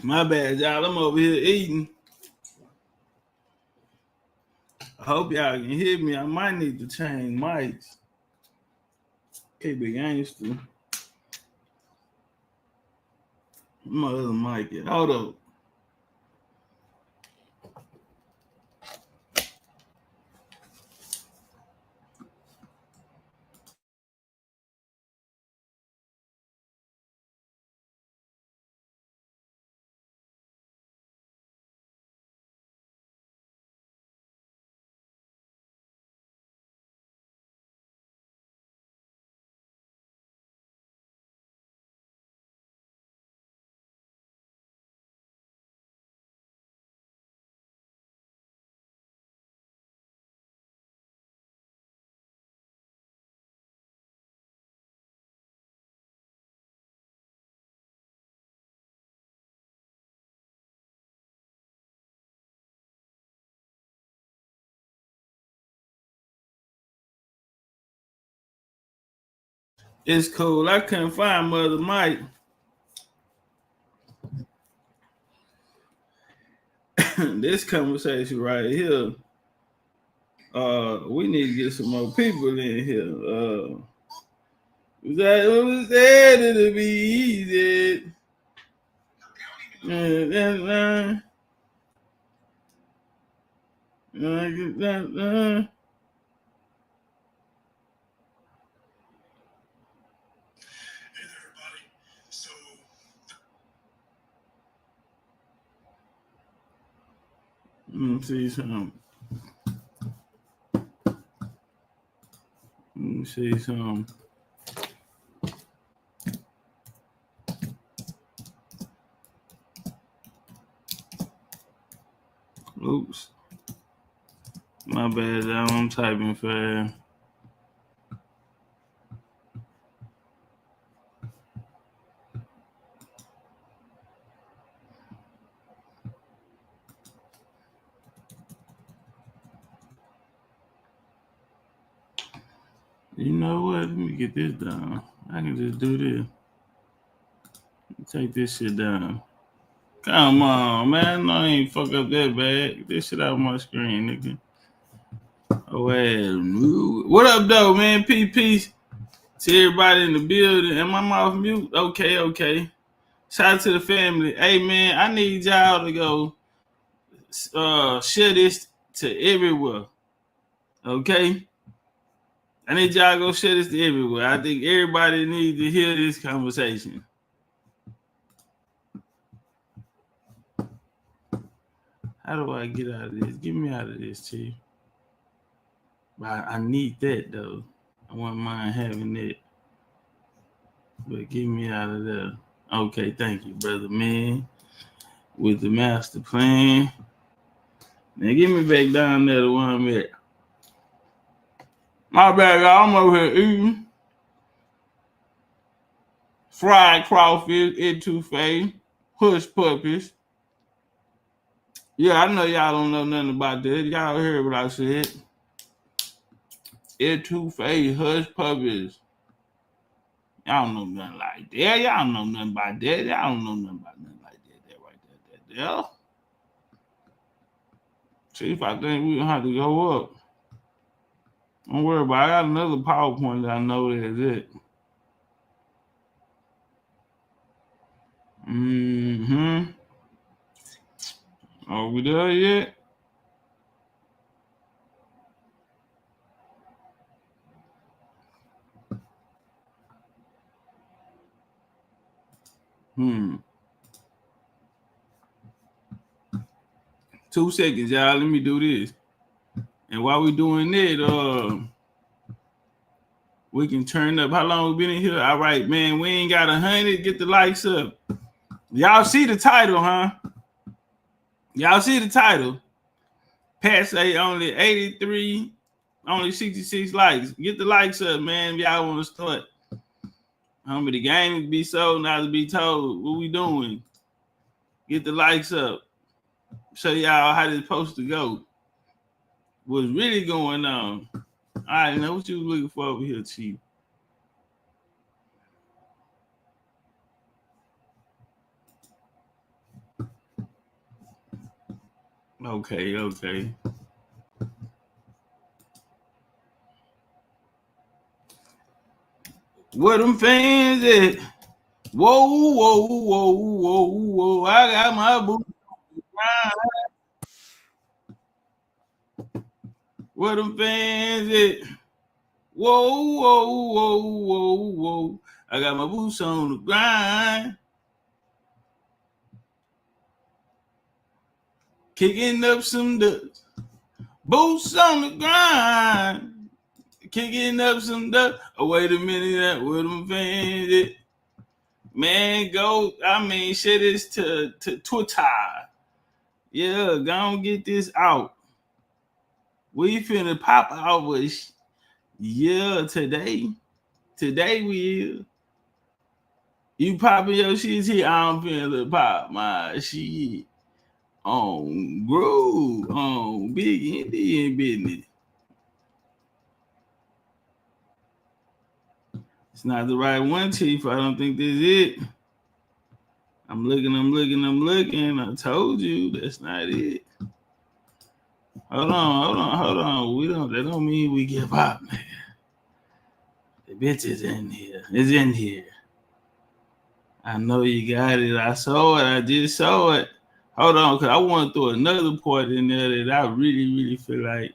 My bad, y'all. I'm over here eating. I hope y'all can hear me. I might need to change mics. Okay, big gangster. My other mic. Hold up. It's cool. I couldn't find Mother Mike. This conversation right here. We need to get some more people in here. What was said it'll be easy. Let me see something. Oops. My bad, I'm typing fast. You know what? Let me get this down. I can just do this. Take this shit down. Come on, man. No, I ain't fuck up that bad. Get this shit out of my screen, nigga. Oh, well. What up, though, man? Peace to everybody in the building. Am I off mute? Okay. Shout out to the family. Hey, man, I need y'all to go share this to everywhere. Okay? I need y'all to go share this to everywhere. I think everybody needs to hear this conversation. How do I get out of this? Get me out of this, Chief. I need that, though. I wouldn't mind having it. But get me out of there. Okay, thank you, brother, man. With the master plan. Now get me back down there to where I'm at. My bad, y'all. I'm over here eating fried crawfish, etouffee, hush puppies. Yeah, I know y'all don't know nothing about that. Y'all heard what I said. Etouffee, hush puppies. Y'all don't know nothing like that. Y'all don't know nothing about that. Y'all don't know nothing about nothing like that. That right there. That there. See if I think we gonna have to go up. Don't worry about it. I got another PowerPoint that I know that is it. Are we there yet? Hmm. 2 seconds, y'all. Let me do this. And while we doing it, we can turn up. How long we been in here? All right, man. We ain't got 100. Get the likes up. Y'all see the title, huh? Y'all see the title. Pat say only 83, only 66 likes. Get the likes up, man. If y'all want to start. The game be sold, not to be told. What we doing? Get the likes up. Show y'all how this supposed to go. What's really going on? All right, now what you looking for over here, Chief? Okay. Where them fans at? Whoa. I got my boots on. Where them fans at? Whoa. I got my boots on the grind. Kicking up some dust. Boots on the grind. Kicking up some dust. Oh, wait a minute. Where them fans at? Man, go. I mean, share this to Twitter. Yeah, go and get this out. We finna pop out with yeah today. Today we you popping your shit here. I'm finna pop my shit on Groove on Big Indian Business. It's not the right one, Chief. I don't think that's it. I'm looking. I told you that's not it. Hold on. That don't mean we give up, man. The bitch is in here. It's in here. I know you got it. I saw it. I just saw it. Hold on, because I want to throw another part in there that I really feel like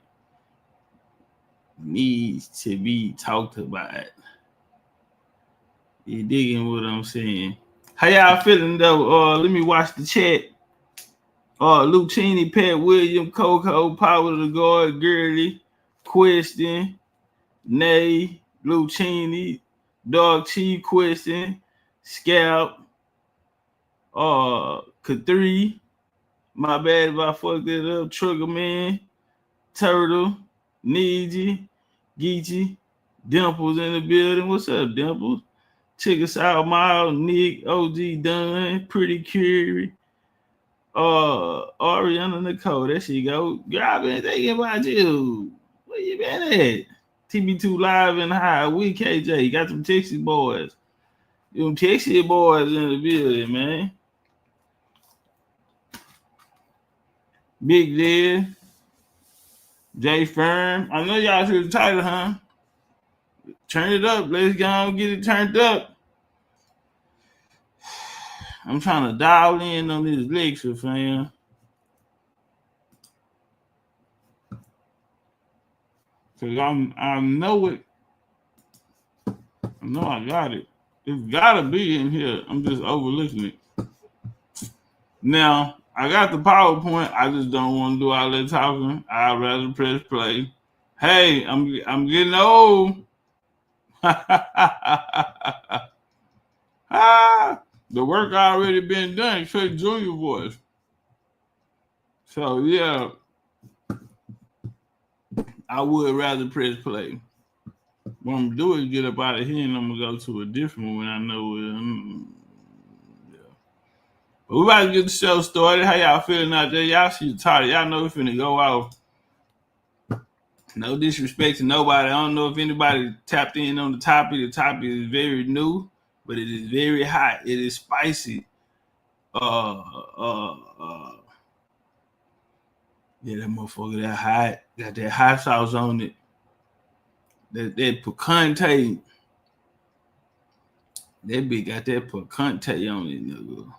needs to be talked about. You digging what I'm saying? How y'all feeling though? Let me watch the chat. Lucchini, Pat William, Coco, Power the Guard, Gurley, Question, Nay, Lucchini, Dog Chief, Question, Scalp, K3. My bad if I fucked it up. Trigger Man, Turtle, Needy, Geechee, Dimples in the building. What's up, Dimples? Chicken Sour Mile, Nick, OG Dunn, Pretty Curie, Ariana Nicole. There she go. Girl, I've been thinking about you. Where you been at? TB2 Live and High. We KJ. Got some Texas boys. Them Texas boys in the building, man. Big Dead, J Firm. I know y'all heard the title, huh? Turn it up. Let's go and get it turned up. I'm trying to dial in on this lecture, fam. Cause I know it. I know I got it. It's gotta be in here. I'm just overlooking it. Now, I got the PowerPoint. I just don't want to do all that talking. I'd rather press play. Hey, I'm getting old. The work already been done. Straight junior voice. So yeah, I would rather press play. What I'm gonna do is get up out of here and I'm gonna go to a different one when I know it. Yeah. But we about to get the show started. How y'all feeling out there? Y'all see tired. Y'all know we finna go off. No disrespect to nobody. I don't know if anybody tapped in on the topic. The topic is very new, but it is very hot. It is spicy. Yeah, that motherfucker that hot. Got that hot sauce on it. That picante. That bitch got that picante on it, nigga.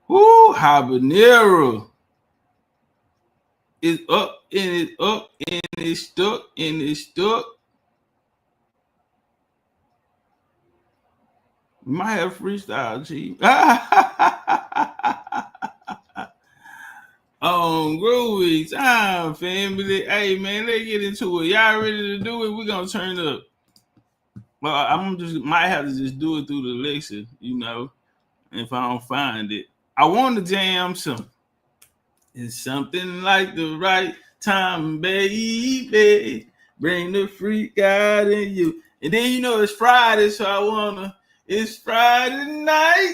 Woo, habanero. It's up and it's up and it's stuck and it's stuck. We might have freestyle, G. On groovy time, family. Hey man, let's get into it. Y'all ready to do it? We're gonna turn up. Well, I'm just might have to just do it through the lecture, you know, if I don't find it. I want to jam some. It's something like the right time, baby. Bring the freak out in you. And then you know it's Friday, so it's Friday night.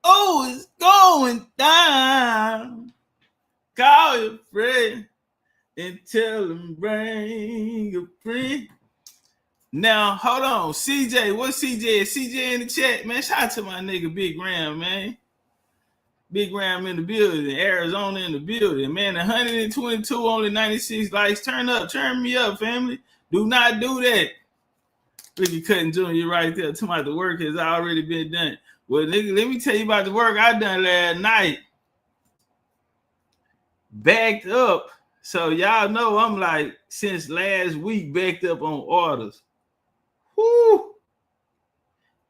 Oh, it's going down. Call your friend and tell him bring a friend. Now, hold on. CJ, what's CJ? CJ in the chat, man. Shout out to my nigga Big Ram, man. Big Ram in the building, Arizona in the building. Man, 122, only 96 likes. Turn me up, family. Do not do that. Ricky Cutting Jr. right there. Talking about the work has already been done. Well, nigga, let me tell you about the work I done last night. Backed up. So y'all know I'm like, since last week, backed up on orders. Whoo!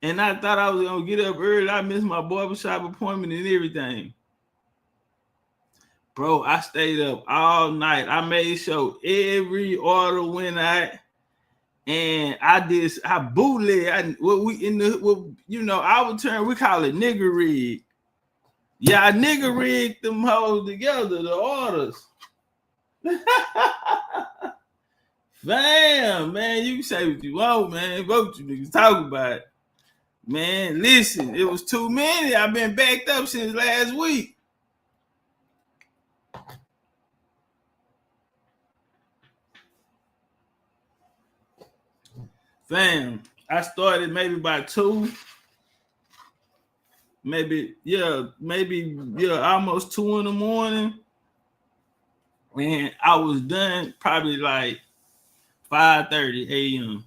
And I thought I was going to get up early. I missed my barbershop appointment and everything. Bro, I stayed up all night. I made sure every order went out. And I bootleg. Our term, we call it nigger rig. Yeah, I nigger rigged them hoes together, the orders. Damn, man, you can say what you want, man. Vote you niggas talk about it. Man, listen, it was too many. I've been backed up since last week. Fam, I started maybe by 2. Maybe almost 2 in the morning. And I was done probably like 5:30 a.m.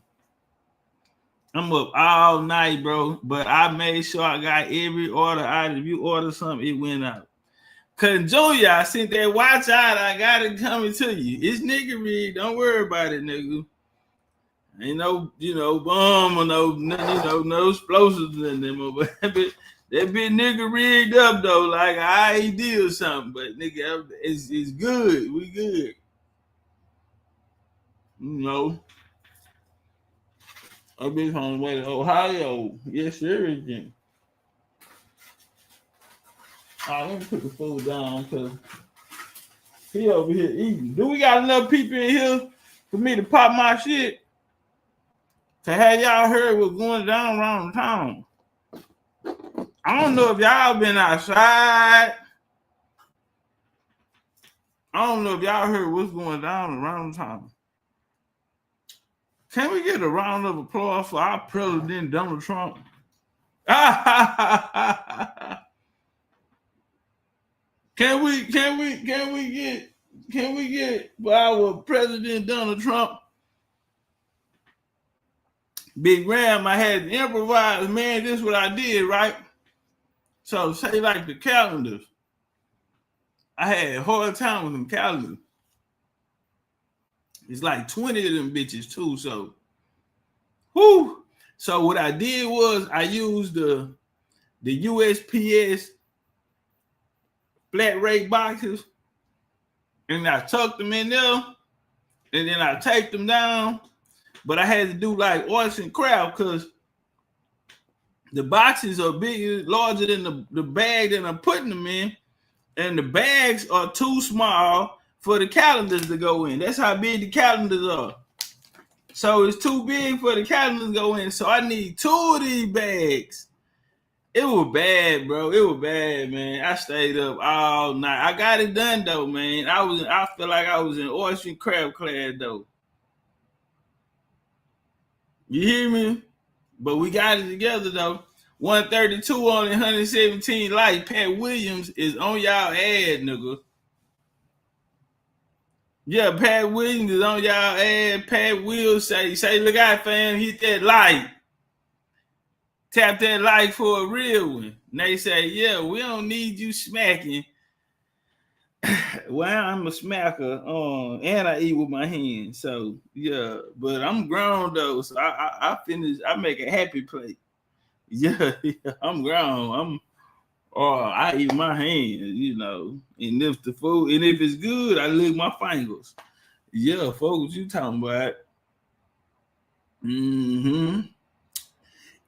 I'm up all night, bro. But I made sure I got every order out. If you order something, it went out. Cause Junior, I sent that watch out. I got it coming to you. It's nigga rig. Don't worry about it, nigga. Ain't no, bomb or no explosives in them. But that bit nigga rigged up though, like an IED or something. But nigga, it's good. We good. I've been on the way to Ohio. Yes, sir. Again. Let me put the food down because he over here eating. Do we got enough people in here for me to pop my shit? To have y'all heard what's going down around town? I don't know if y'all been outside. I don't know if y'all heard what's going down around town. Can we get a round of applause for our president, Donald Trump? Can we get for our president, Donald Trump? Big Ram, I had to improvise, man. This is what I did, right? So say like the calendars. I had a hard time with them calendars. It's like 20 of them bitches too. So, whoo. So what I did was I used the USPS flat rate boxes, and I tucked them in there, and then I taped them down. But I had to do like arts and craft because the boxes are bigger, larger than the bag that I'm putting them in, and the bags are too small for the calendars to go in. That's how big the calendars are. So it's too big for the calendars to go in. So I need 2 of these bags. It was bad, bro. It was bad, man. I stayed up all night. I got it done though, man. I feel like I was in oyster and crab class though. You hear me? But we got it together though. 132 on 117 likes. Pat Williams is on y'all ad, nigga. Yeah, Pat Williams is on y'all ad. Pat will say, look out, fam, hit that like. Tap that like for a real one. And they say, yeah, we don't need you smacking. Well, I'm a smacker, and I eat with my hands. So yeah, but I'm grown though, so I finish. I make a happy plate. Yeah, I'm grown. I eat my hands, and if the food and if it's good, I lick my fingers. Yeah, folks, you talking about?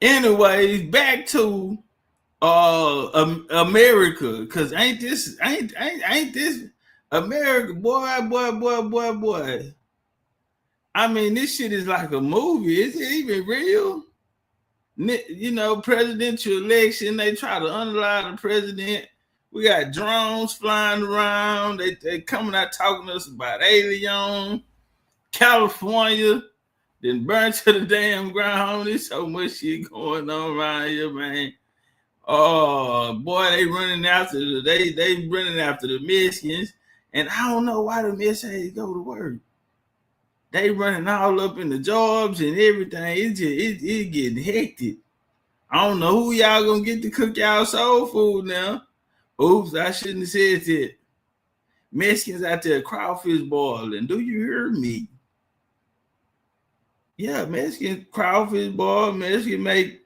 Anyways, back to America, because ain't this America, boy. I mean, this shit is like a movie. Is it even real? Presidential election, they try to underline the president. We got drones flying around. They coming out talking to us about alien. California then burn to the damn ground. There's so much shit going on around here, man. Oh boy, they running after they running after the Mexicans, and I don't know why the Mexicans go to work. They running all up in the jobs and everything. It getting hectic. I don't know who y'all gonna get to cook y'all soul food now. Oops, I shouldn't have said that. Mexicans out there crawfish boiling. Do you hear me? Yeah, Mexican crawfish boil. Mexican make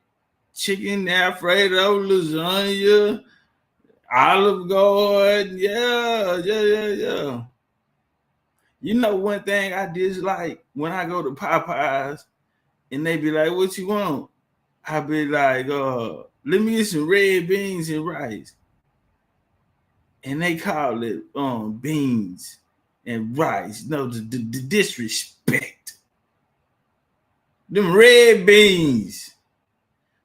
chicken Alfredo, lasagna, Olive Garden. Yeah. You know one thing I dislike when I go to Popeyes and they be like, "What you want?" I be like, let me get some red beans and rice. And they call it beans and rice. No, the disrespect. Them red beans.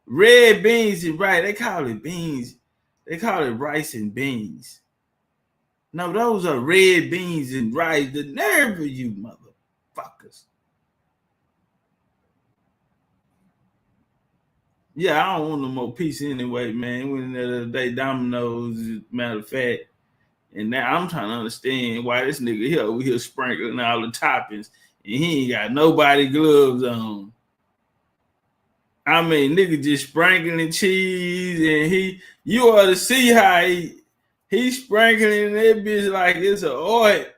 Red beans and rice. They call it beans. They call it rice and beans. No, those are red beans and rice. The nerve of you motherfuckers. Yeah, I don't want no more pizza anyway, man. When the other day, Domino's, matter of fact. And now I'm trying to understand why this nigga here over here sprinkling all the toppings and he ain't got nobody gloves on. I mean, nigga just sprinkling cheese and you ought to see how he's sprinkling that bitch like it's an art.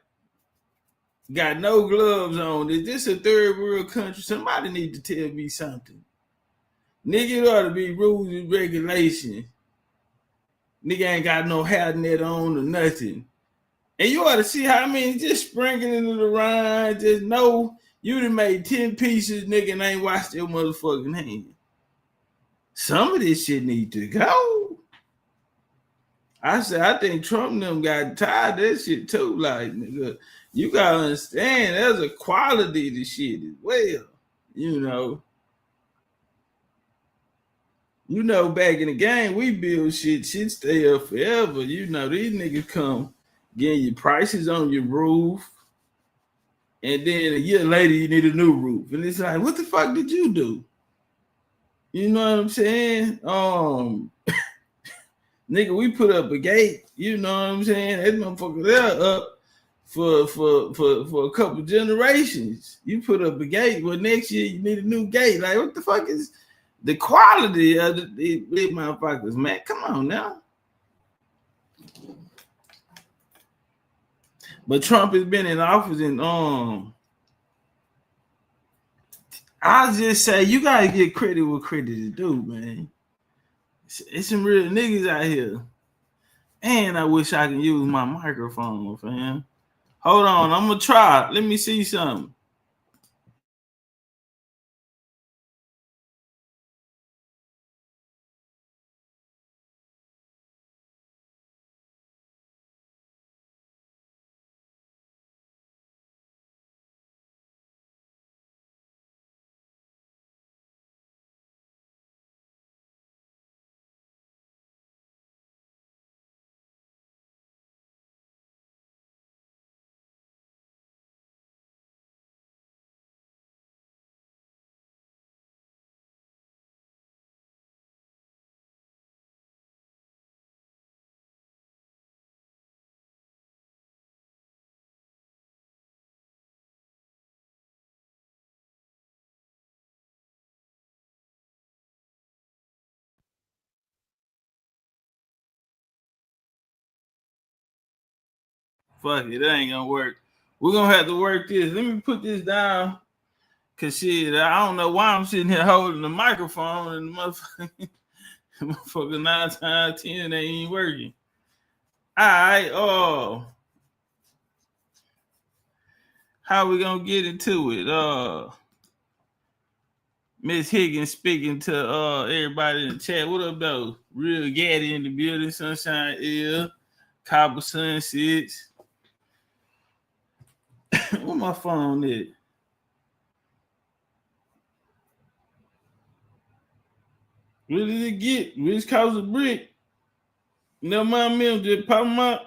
Got no gloves on. Is this a third world country? Somebody need to tell me something. Nigga, it ought to be rules and regulations. Nigga ain't got no hairnet on or nothing. And you ought to see how just sprinkling it around. Just know you done made 10 pieces, nigga, and ain't washed your motherfucking hand. Some of this shit need to go. I think Trump and them got tired of that shit too. Like, nigga, you gotta understand there's a quality to shit as well. You know, back in the game, we build shit stay up forever. You know, these niggas come getting your prices on your roof. And then a year later, you need a new roof. And it's like, what the fuck did you do? You know what I'm saying? Nigga, we put up a gate. You know what I'm saying? That motherfucker there up for a couple generations. You put up a gate. Well, next year you need a new gate. Like, what the fuck is the quality of these motherfuckers, man? Come on now. But Trump has been in office and I'll just say you gotta get credit what credit is due, man. It's some real niggas out here. And I wish I can use my microphone, fam. Hold on, I'm gonna try. Let me see something. Fuck it, that ain't gonna work. We're gonna have to work this. Let me put this down. Cause shit, I don't know why I'm sitting here holding the microphone and the motherfucker 9 times 10 they ain't working. Alright, how we gonna get into it? Miss Higgins speaking to everybody in the chat. What up though? Real Gaddy in the building, Sunshine Ill, Copper Sun 6. Where my phone at? What did it get? Which cost a brick? Never mind me, I'm just popping my.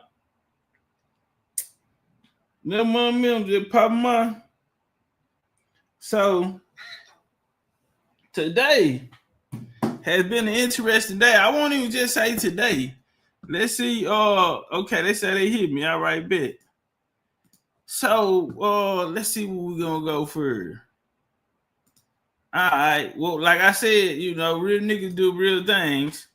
Never mind me, I'm just popping my. So today Has been an interesting day. I won't even just say today. Let's see. Okay, they say they hit me. All right, bet. So, let's see what we're gonna go for. All right. Well, like I said, real niggas do real things.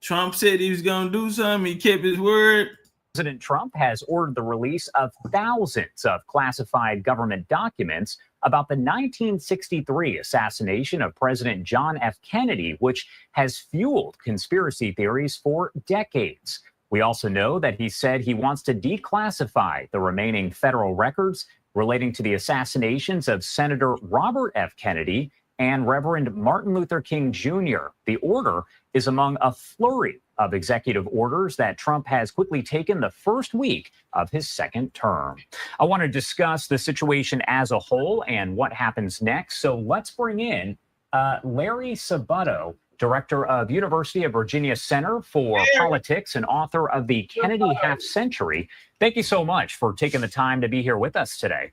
Trump said he was gonna do something. He kept his word. President Trump has ordered the release of thousands of classified government documents about the 1963 assassination of President John F. Kennedy, which has fueled conspiracy theories for decades. We also know that he said he wants to declassify the remaining federal records relating to the assassinations of Senator Robert F. Kennedy and Reverend Martin Luther King Jr. The order is among a flurry of executive orders that Trump has quickly taken the first week of his second term. I want to discuss the situation as a whole and what happens next. So let's bring in Larry Sabato, director of University of Virginia Center for Politics and author of the Kennedy Half Century. Thank you so much for taking the time to be here with us today.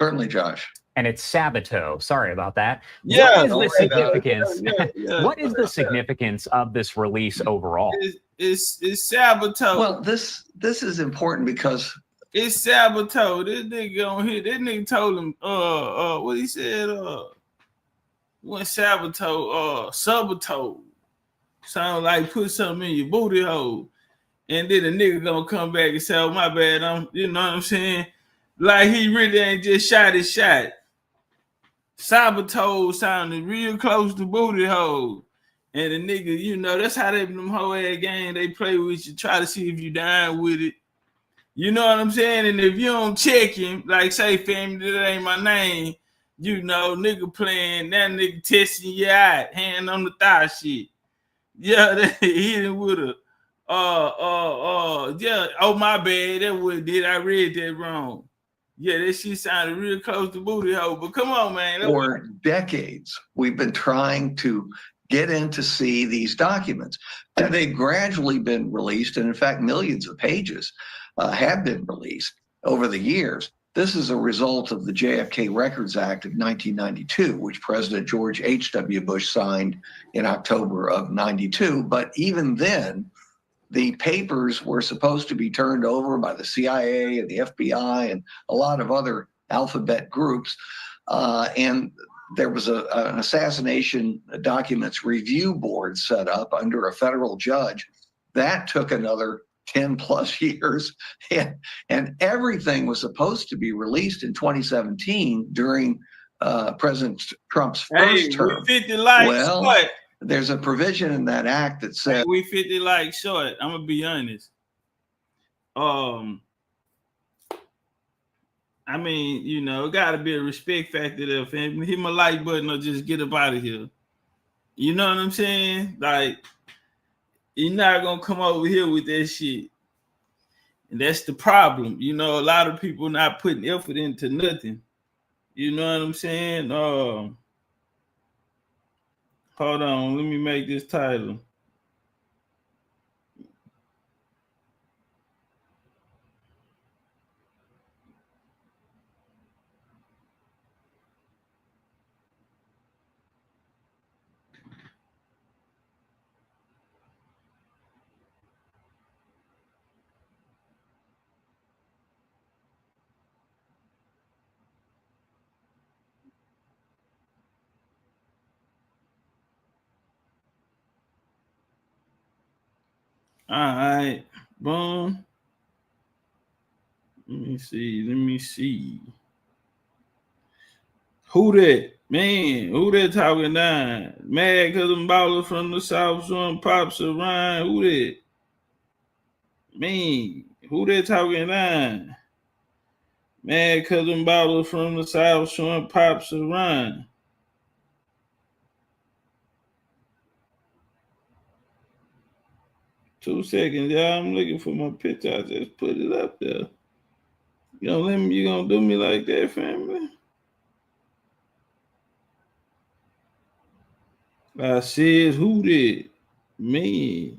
Certainly, Josh. And it's Sabato. Sorry about that. Yeah, what is the significance? Yeah. What is the significance of this release overall? It's Sabato. Well, this is important because it's Sabato. This nigga on here. This nigga told him what he said. When Sabato Sabato sound like put something in your booty hole, and then the nigga gonna come back and say, "Oh my bad," you know what I'm saying? Like he really ain't just shot his shot. Sabato sounded real close to booty hole. And the nigga, that's how them whole ass game they play with you, try to see if you down with it. You know what I'm saying? And if you don't check him, like say, family, that ain't my name, nigga playing, that nigga testing you out, hand on the thigh shit. Yeah, they hit him with a, yeah, oh my bad, that what did I read that wrong. Yeah, that shit sounded real close to booty hole, but come on, man. For decades, we've been trying to get in to see these documents. And they've gradually been released, and in fact, millions of pages have been released over the years. This is a result of the JFK Records Act of 1992, which President George H.W. Bush signed in October of 92. But even then, the papers were supposed to be turned over by the CIA and the FBI and a lot of other alphabet groups. And there was an assassination documents review board set up under a federal judge. That took another 10 plus years. And everything was supposed to be released in 2017 during President Trump's first term. 50 likes, well, what? There's a provision in that act that says we 50 likes short. I'm gonna be honest. I mean, it gotta be a respect factor there. If hit my like button or just get up out of here. You know what I'm saying? Like, you're not gonna come over here with that shit. And that's the problem. A lot of people not putting effort into nothing. You know what I'm saying? Hold on, let me make this title. All right, boom. Let me see. Who that? Man, who that talking down? Mad because them ballers from the South Shore pops around. Who that? Man, who that talking down? Mad because them ballers from the South Shore pops around. Two seconds, y'all. I'm looking for my picture. I just put it up there. You gonna do me like that, family? I said, who did? Me.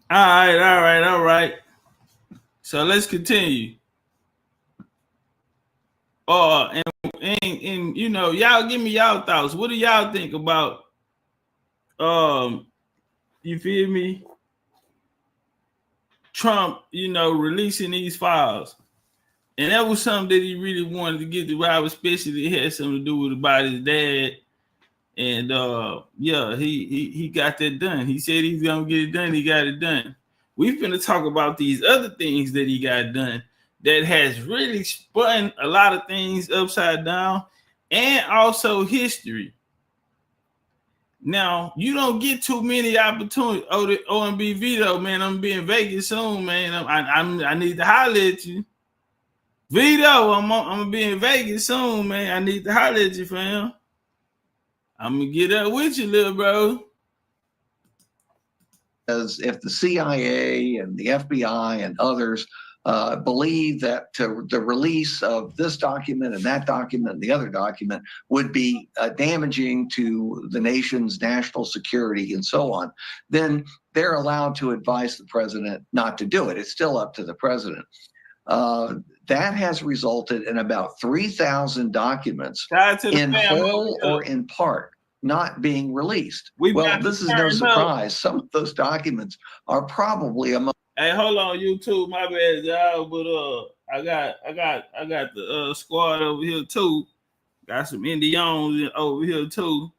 All right. So let's continue. And you know, y'all give me y'all thoughts. What do y'all think about you feel me? Trump, you know, releasing these files. And that was something that he really wanted to get to Rob, especially it had something to do with about his dad. And yeah, he got that done. He said he's gonna get it done, he got it done. We're gonna talk about these other things that he got done that has really spun a lot of things upside down and also history. Now, you don't get too many opportunities. Oh, the OMB Vito, man, I'm being Vegas soon, man. I need to holler at you. Vito, I'm gonna be in Vegas soon, man. I need to holler at you, fam. I'm gonna get up with you, little bro. As if the CIA and the FBI and others believe that the release of this document and that document and the other document would be damaging to the nation's national security and so on, then they're allowed to advise the president not to do it. It's still up to the president. That has resulted in about 3,000 documents in whole or in part not being released. Well, this is no surprise. Some of those documents are probably among. Hey, hold on, YouTube. My bad, y'all. But I got the squad over here too. Got some Indians over here too.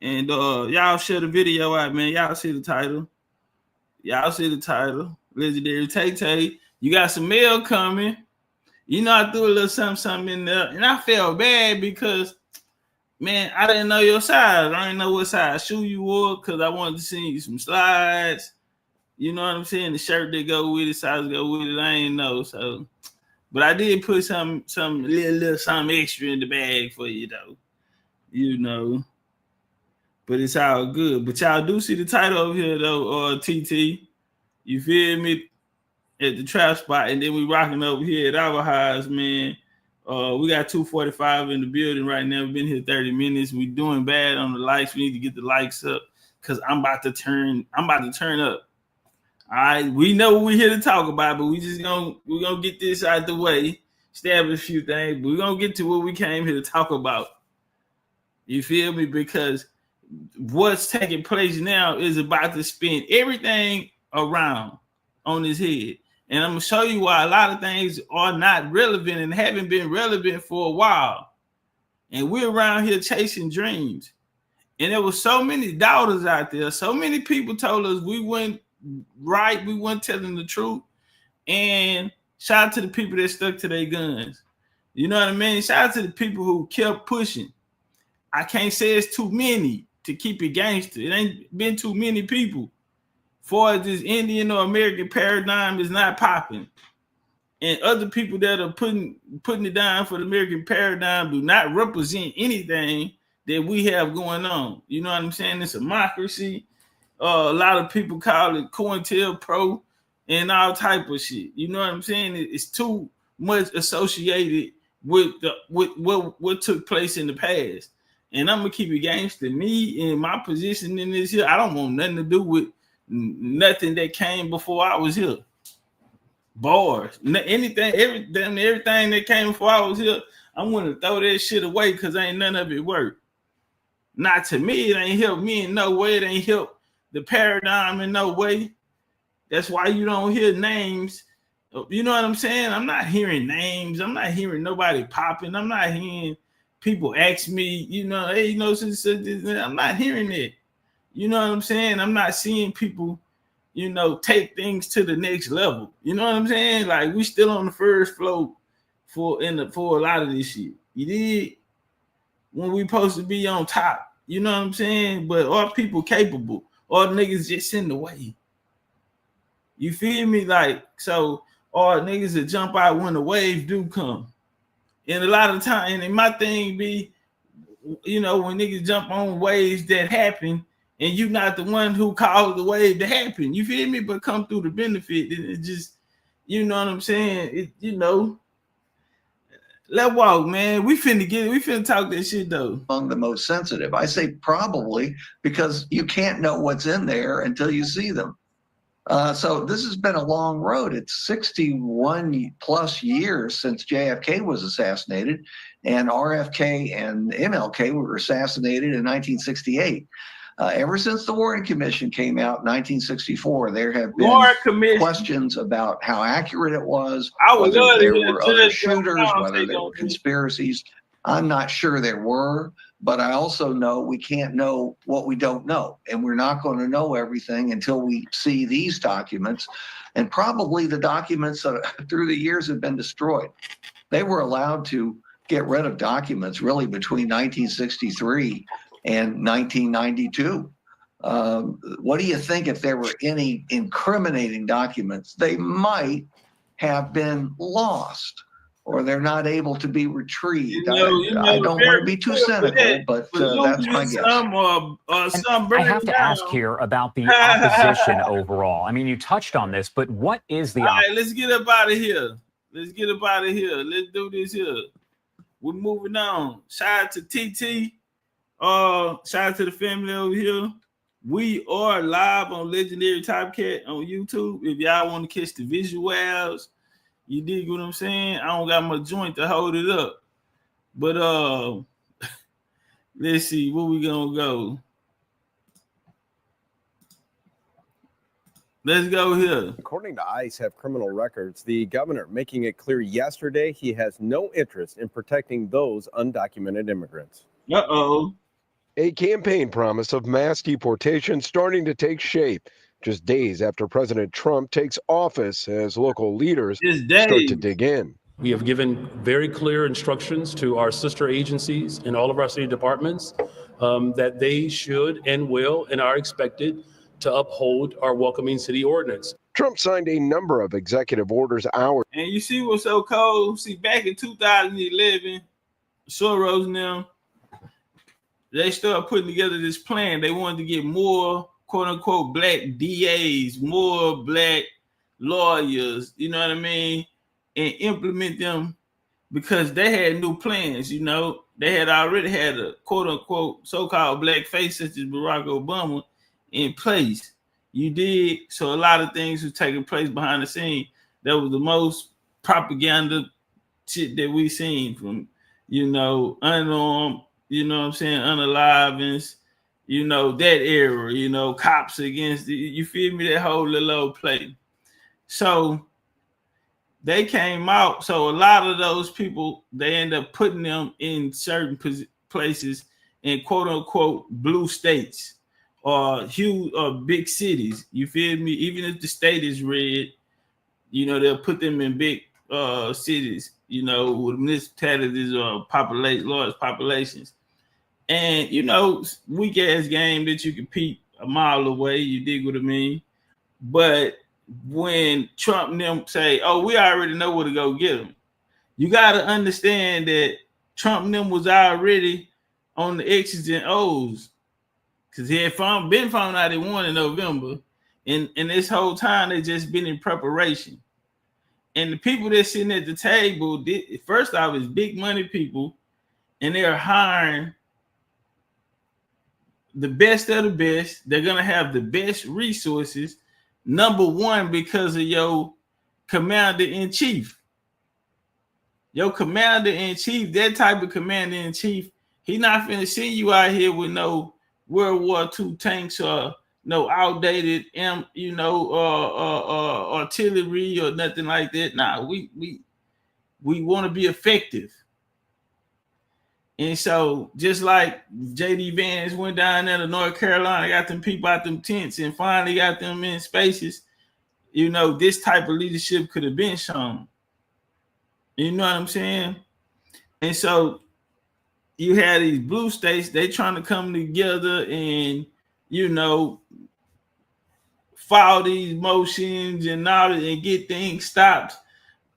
And y'all share the video out, man. Y'all see the title. Legendary Tay. You got some mail coming. You know, I threw a little something in there, and I felt bad because, man, I didn't know your size. I didn't know what size shoe you wore because I wanted to send you some slides. You know what I'm saying? The shirt that go with it, size go with it. I ain't know. So, but I did put some little something extra in the bag for you though. You know. But it's all good. But y'all do see the title over here though, TT. You feel me? At the trap spot, and then we rocking over here at our house, man. We got 245 in the building right now. We've been here 30 minutes. We doing bad on the likes. We need to get the likes up because I'm about to turn up. All right, we know what we're here to talk about, but we're gonna get this out the way, establish a few things, but we're gonna get to what we came here to talk about. You feel me? Because what's taking place now is about to spin everything around on his head. And I'm going to show you why a lot of things are not relevant and haven't been relevant for a while. And we're around here chasing dreams. And there were so many doubters out there. So many people told us we weren't right. We weren't telling the truth. And shout out to the people that stuck to their guns. You know what I mean? Shout out to the people who kept pushing. I can't say it's too many to keep it gangster. It ain't been too many people. For this Indian or American paradigm is not popping. And other people that are putting it down for the American paradigm do not represent anything that we have going on. You know what I'm saying? It's a democracy. A lot of people call it COINTELPRO and all type of shit. You know what I'm saying? It's too much associated with what took place in the past. And I'm gonna keep it gangster. Me and my position in this here, I don't want nothing to do with nothing that came before I was here. Bars, anything, everything that came before I was here, I'm gonna throw that shit away because ain't none of it work. Not to me, it ain't helped me in no way. It ain't helped the paradigm in no way. That's why you don't hear names. You know what I'm saying? I'm not hearing names. I'm not hearing nobody popping. I'm not hearing people ask me, you know, hey, you know, I'm not hearing it. You know what I'm saying? I'm not seeing people, you know, take things to the next level. You know what I'm saying? Like we still on the first floor for a lot of this shit. You did when we supposed to be on top. You know what I'm saying? But are people capable? Or niggas just in the way? You feel me? Like so, or niggas that jump out when the waves do come. And a lot of time, and my thing be, you know, when niggas jump on waves that happen. And you not the one who caused the wave to happen. You feel me? But come through the benefit. It just, you know what I'm saying? It, you know, let walk, man. We finna talk that shit though. Among the most sensitive. I say probably because you can't know what's in there until you see them. So this has been a long road. It's 61 plus years since JFK was assassinated, and RFK and MLK were assassinated in 1968. Ever since the Warren Commission came out in 1964, there have been questions about how accurate it was, whether there were other shooters, whether there were conspiracies. I'm not sure there were, but I also know we can't know what we don't know. And we're not going to know everything until we see these documents. And probably the documents through the years have been destroyed. They were allowed to get rid of documents really between 1963 and 1992. What do you think if there were any incriminating documents? They might have been lost, or they're not able to be retrieved. I don't want to be too cynical, but that's my guess. I have to ask here about the opposition overall. I mean, you touched on this, but what is the opposition? All right, let's get up out of here. Let's do this here. We're moving on. Shout out to TT. Shout out to the family over here. We are live on Legendary TopCatz on YouTube. If y'all want to catch the visuals, you dig what I'm saying? I don't got my joint to hold it up. But let's see where we gonna go. Let's go here. According to ICE, have criminal records. The governor making it clear yesterday he has no interest in protecting those undocumented immigrants. Uh-oh. A campaign promise of mass deportation starting to take shape just days after President Trump takes office as local leaders start to dig in. We have given very clear instructions to our sister agencies and all of our city departments that they should and will and are expected to uphold our welcoming city ordinance. Trump signed a number of executive orders hours. And you see what's so cold? See, back in 2011, Soros and them, they started putting together this plan. They wanted to get more, quote unquote, black DAs, more black lawyers, you know what I mean? And implement them because they had new plans, you know. They had already had a quote unquote so-called black face such as Barack Obama in place. You did. So a lot of things were taking place behind the scene. That was the most propaganda shit that we seen from, you know, unarmed, you know what I'm saying, unalivings, you know, that era, you know, cops against, you feel me, that whole little old play. So they came out. So a lot of those people, they end up putting them in certain places in quote unquote blue states or huge or big cities. You feel me? Even if the state is red, you know, they'll put them in big cities, you know, with municipalities or large populations. And, you know, weak ass game that you can peep a mile away, you dig what I mean? But when Trump and them say, oh, we already know where to go get them, you got to understand that Trump and them was already on the X's and O's because he had been found out he won in November. And this whole time, they just been in preparation. And the people that's sitting at the table, first off, is big money people, and they're hiring the best of the best. They're going to have the best resources. Number one, because of your commander-in-chief. Your commander-in-chief, that type of commander-in-chief, he not finna see you out here with no World War II tanks or no outdated, artillery or nothing like that. Nah, we want to be effective. And so just like J.D. Vance went down there to North Carolina, got them people out them tents and finally got them in spaces, you know, this type of leadership could have been shown. You know what I'm saying? And so you had these blue states, they trying to come together and, you know, file these motions and all that and get things stopped.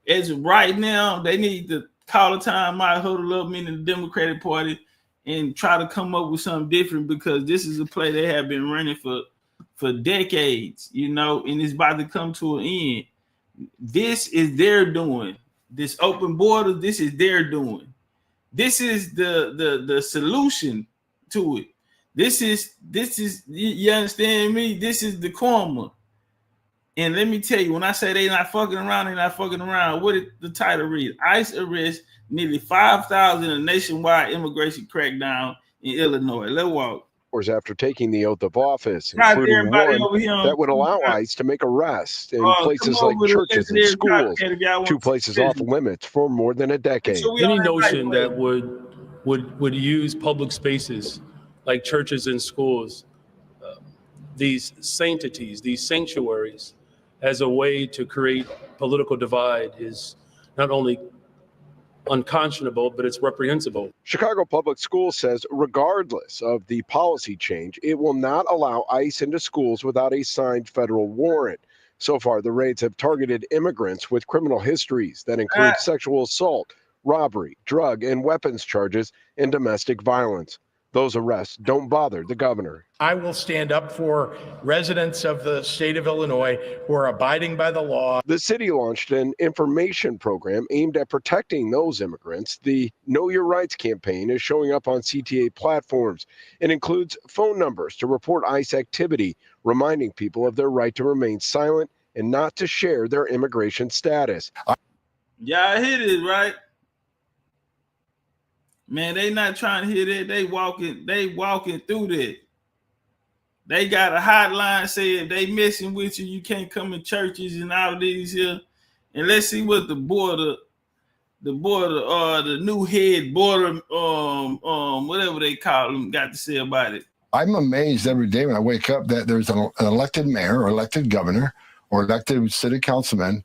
As of right now, they need to call a time out, huddle up, meaning the Democratic Party, and try to come up with something different because this is a play they have been running for decades, you know, and it's about to come to an end. This is their doing. This open border, this is their doing. This is the solution to it. This is you understand me? This is the karma. And let me tell you, when I say they not fucking around, they not fucking around. What did the title read? ICE arrests nearly 5,000 in a nationwide immigration crackdown in Illinois. Let's walk. After taking the oath of office, Not including everybody one over here on that would allow TOPCATZ. ICE to make arrests in Come places like over to churches and Legendary schools, TOPCATZ if y'all want 2 to places see off business. limits for more than a decade. So we Any on that notion right that way. would use public spaces like churches and schools, these sanctities, these sanctuaries, as a way to create political divide is not only unconscionable, but it's reprehensible. Chicago Public Schools says regardless of the policy change, it will not allow ICE into schools without a signed federal warrant. So far, the raids have targeted immigrants with criminal histories that include sexual assault, robbery, drug and weapons charges, and domestic violence. Those arrests don't bother the governor. I will stand up for residents of the state of Illinois who are abiding by the law. The city launched an information program aimed at protecting those immigrants. The Know Your Rights campaign is showing up on CTA platforms. It includes phone numbers to report ICE activity, reminding people of their right to remain silent and not to share their immigration status. Y'all hear this, right? Man, they not trying to hear that. They walking through that. They got a hotline saying they messing with you. You can't come in churches and all of these here. And let's see what the new head border, whatever they call them, got to say about it. I'm amazed every day when I wake up that there's an elected mayor or elected governor or elected city councilman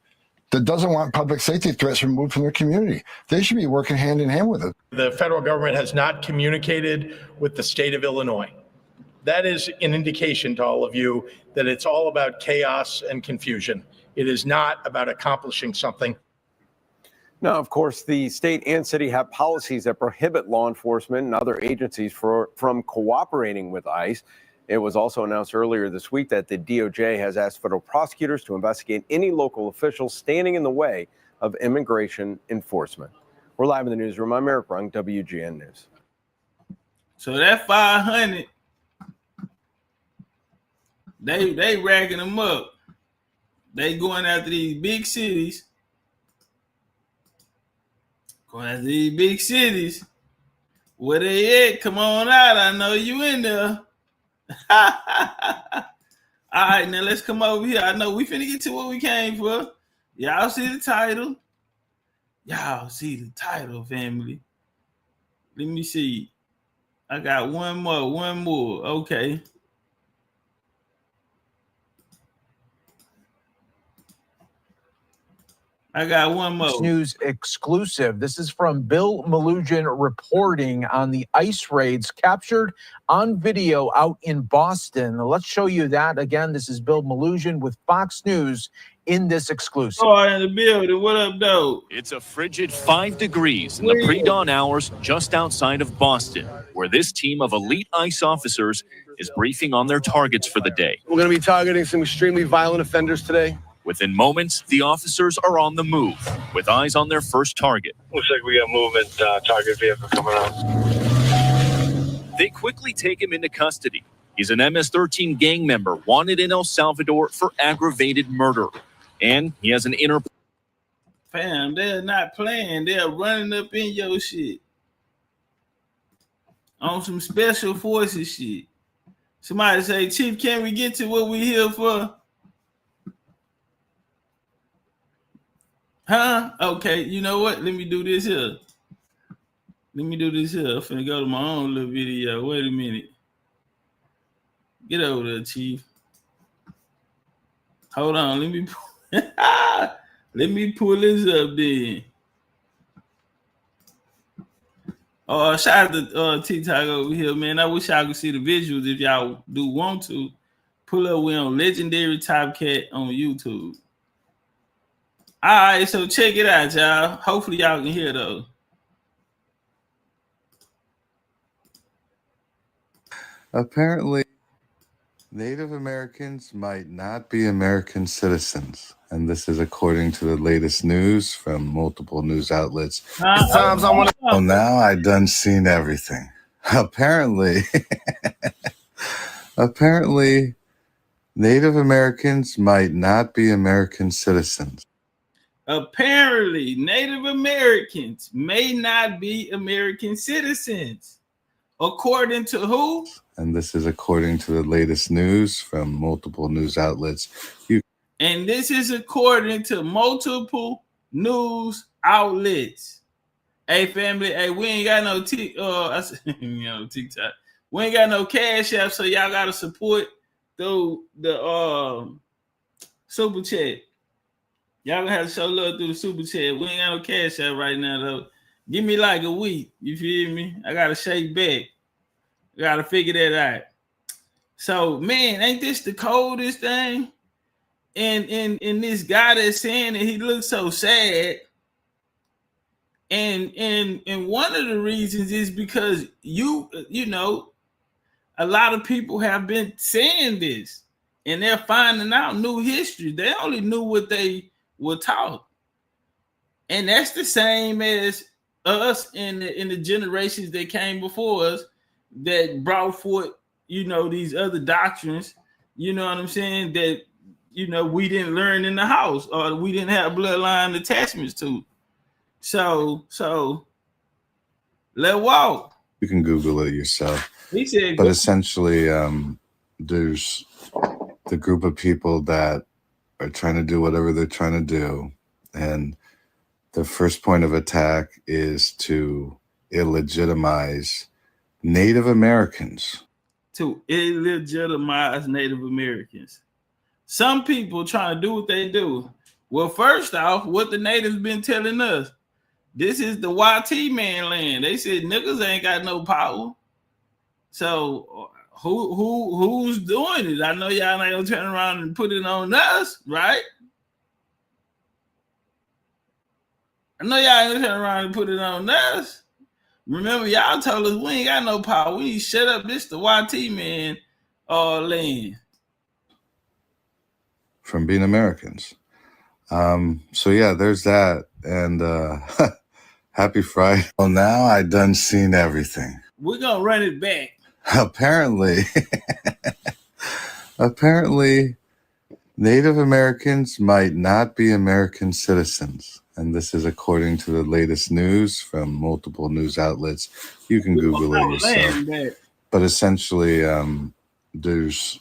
that doesn't want public safety threats removed from their community. They should be working hand in hand with it. The federal government has not communicated with the state of Illinois. That is an indication to all of you that it's all about chaos and confusion. It is not about accomplishing something. Now, of course, the state and city have policies that prohibit law enforcement and other agencies from cooperating with ICE. It was also announced earlier this week that the DOJ has asked federal prosecutors to investigate any local officials standing in the way of immigration enforcement. We're live in the newsroom. I'm Eric Rung, WGN News. So that 500, they racking them up. They going after these big cities. Going after these big cities. Where they at? Come on out. I know you in there. All right, now let's come over here. I know we finna get to what we came for. Y'all see the title? Y'all see the title, family. Let me see. I got one more. Okay. I got one more. News exclusive. This is from Bill Malugin reporting on the ICE raids captured on video out in Boston. Let's show you that. Again, this is Bill Malugin with Fox News in this exclusive. Oh, in the building. What up, though? It's a frigid 5 degrees in the pre-dawn hours just outside of Boston, where this team of elite ICE officers is briefing on their targets for the day. We're going to be targeting some extremely violent offenders today. Within moments, the officers are on the move, with eyes on their first target. Looks like we got movement, target vehicle coming out. They quickly take him into custody. He's an MS-13 gang member wanted in El Salvador for aggravated murder. And he has an inner... Fam, they're not playing. They're running up in your shit. On some special forces shit. Somebody say, Chief, can we get to what we here for? Huh? Okay, you know what? Let me do this here. I'm finna go to my own little video. Wait a minute. Get over there, Chief. Hold on. Let me pull this up then. Shout out to T-Tag over here, man. I wish I could see the visuals if y'all do want to. Pull up, we're on Legendarytopcatz on YouTube. All right, so check it out, y'all. Hopefully y'all can hear those. Apparently, Native Americans might not be American citizens. And this is according to the latest news from multiple news outlets. Well, now I done seen everything. Apparently, Native Americans might not be American citizens. Apparently, Native Americans may not be American citizens. According to who? And this is according to the latest news from multiple news outlets. And this is according to multiple news outlets. Hey, family, hey, we ain't got no TikTok. We ain't got no Cash App, so y'all gotta support through the super chat. Y'all gonna have to show love through the super chat. We ain't got no Cash App right now, though. Give me like a week. You feel me? I gotta shake back. I gotta figure that out. So, man, ain't this the coldest thing? And this guy that's saying that he looks so sad. And one of the reasons is because you know, a lot of people have been saying this, and they're finding out new history. They only knew what they were taught, and that's the same as us in the generations that came before us that brought forth, you know, these other doctrines. You know what I'm saying? That, you know, we didn't learn in the house, or we didn't have bloodline attachments to. So let's walk. You can Google it yourself. He said, but essentially, there's the group of people that are trying to do whatever they're trying to do, and the first point of attack is to illegitimize Native Americans. To illegitimize Native Americans. Some people trying to do what they do. Well, first off, what the natives been telling us, this is the YT man land. They said niggas ain't got no power. So who's doing it? I know y'all ain't gonna turn around and put it on us, right? I know y'all ain't gonna turn around and put it on us. Remember, y'all told us we ain't got no power. We need to shut up. This the YT man land. From being Americans. So yeah, there's that. And happy Friday. Well, now I done seen everything. We're gonna run it back. Apparently Native Americans might not be American citizens. And this is according to the latest news from multiple news outlets. You can Google it yourself. But essentially, there's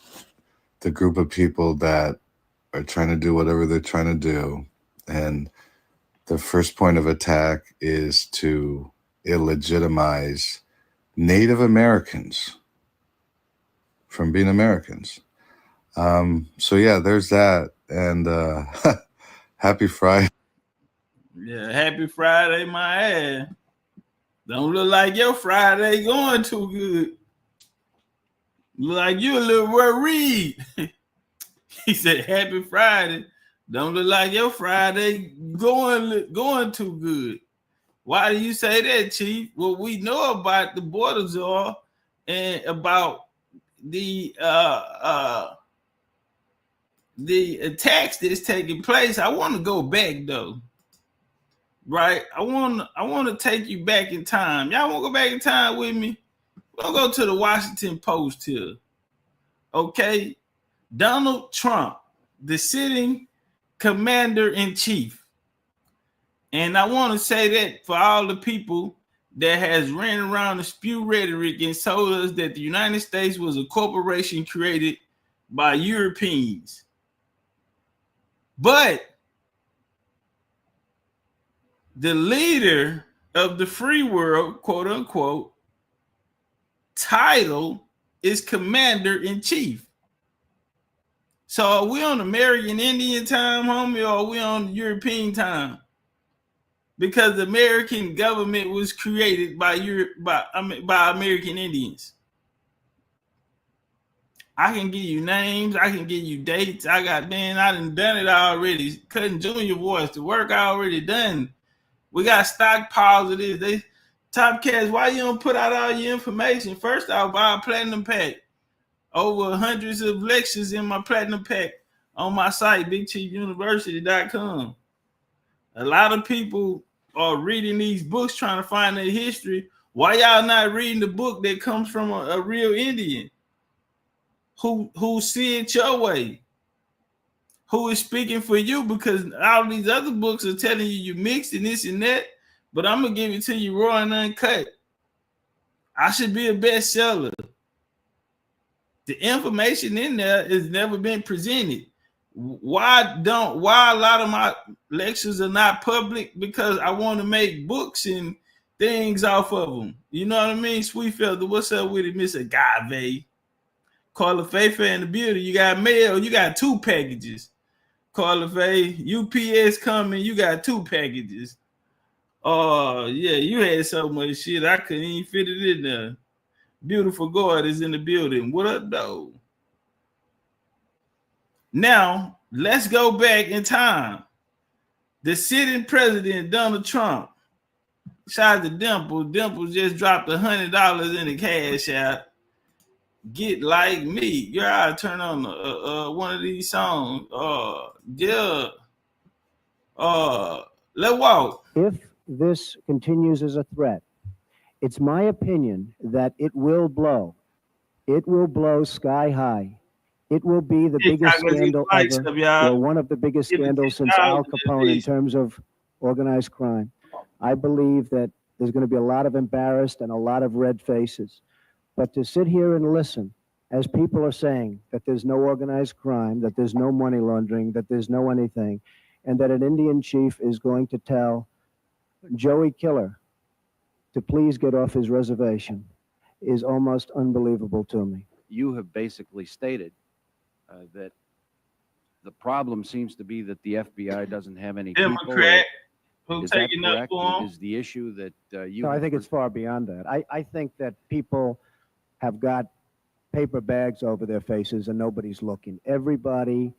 the group of people that are trying to do whatever they're trying to do. And the first point of attack is to illegitimize Native Americans from being Americans. So yeah, there's that. And happy Friday. Yeah, happy Friday, my ass. Don't look like your Friday going too good. Look like you a little worried. He said, happy Friday. Don't look like your Friday going too good. Why do you say that, Chief? Well, we know about the border czar and about the attacks that's taking place. I want to go back though. Right? I want to take you back in time. Y'all want to go back in time with me? We'll go to the Washington Post here. Okay? Donald Trump, the sitting commander-in-chief. And I want to say that for all the people that has ran around and spew rhetoric and told us that the United States was a corporation created by Europeans. But the leader of the free world, quote unquote, title is commander-in-chief. So are we on American Indian time, homie, or are we on European time? Because the American government was created by American Indians. I can give you names, I can give you dates. I done done it already. Cutting Junior voice, the work I already done. We got stockpiles of this. TOPCATZ, why you don't put out all your information? First off, buy a platinum pack. Over hundreds of lectures in my platinum pack on my site, BigChiefUniversity.com. A lot of people are reading these books trying to find their history. Why y'all not reading the book that comes from a real Indian? who see it your way, who is speaking for you, because all these other books are telling you mixed and this and that, but I'm gonna give it to you raw and uncut. I should be a bestseller. The information in there has never been presented. Why a lot of my lectures are not public? Because I want to make books and things off of them. You know what I mean? Sweet Feather, what's up with it, Miss Agave? Carla Faye in the building. You got mail, you got 2 packages. Carla Faye, UPS coming, you got 2 packages. Oh, yeah, you had so much shit, I couldn't even fit it in there. Beautiful God is in the building. What up, though? Now, let's go back in time. The sitting president, Donald Trump, shout out to Dimple. Dimple just dropped $100 in the cash out. Get like me. Girl, I'll turn on one of these songs. Let's walk. If this continues as a threat, it's my opinion that it will blow. It will blow sky high. It will be the biggest scandal ever, or one of the biggest scandals since Al Capone in terms of organized crime. I believe that there's going to be a lot of embarrassed and a lot of red faces. But to sit here and listen, as people are saying that there's no organized crime, that there's no money laundering, that there's no anything, and that an Indian chief is going to tell Joey Killer to please get off his reservation is almost unbelievable to me. You have basically stated that the problem seems to be that the FBI doesn't have any Democrat people. who Is that taking up correct? for him? Is the issue that you? No, I think it's far beyond that. I think that people have got paper bags over their faces and nobody's looking. Everybody,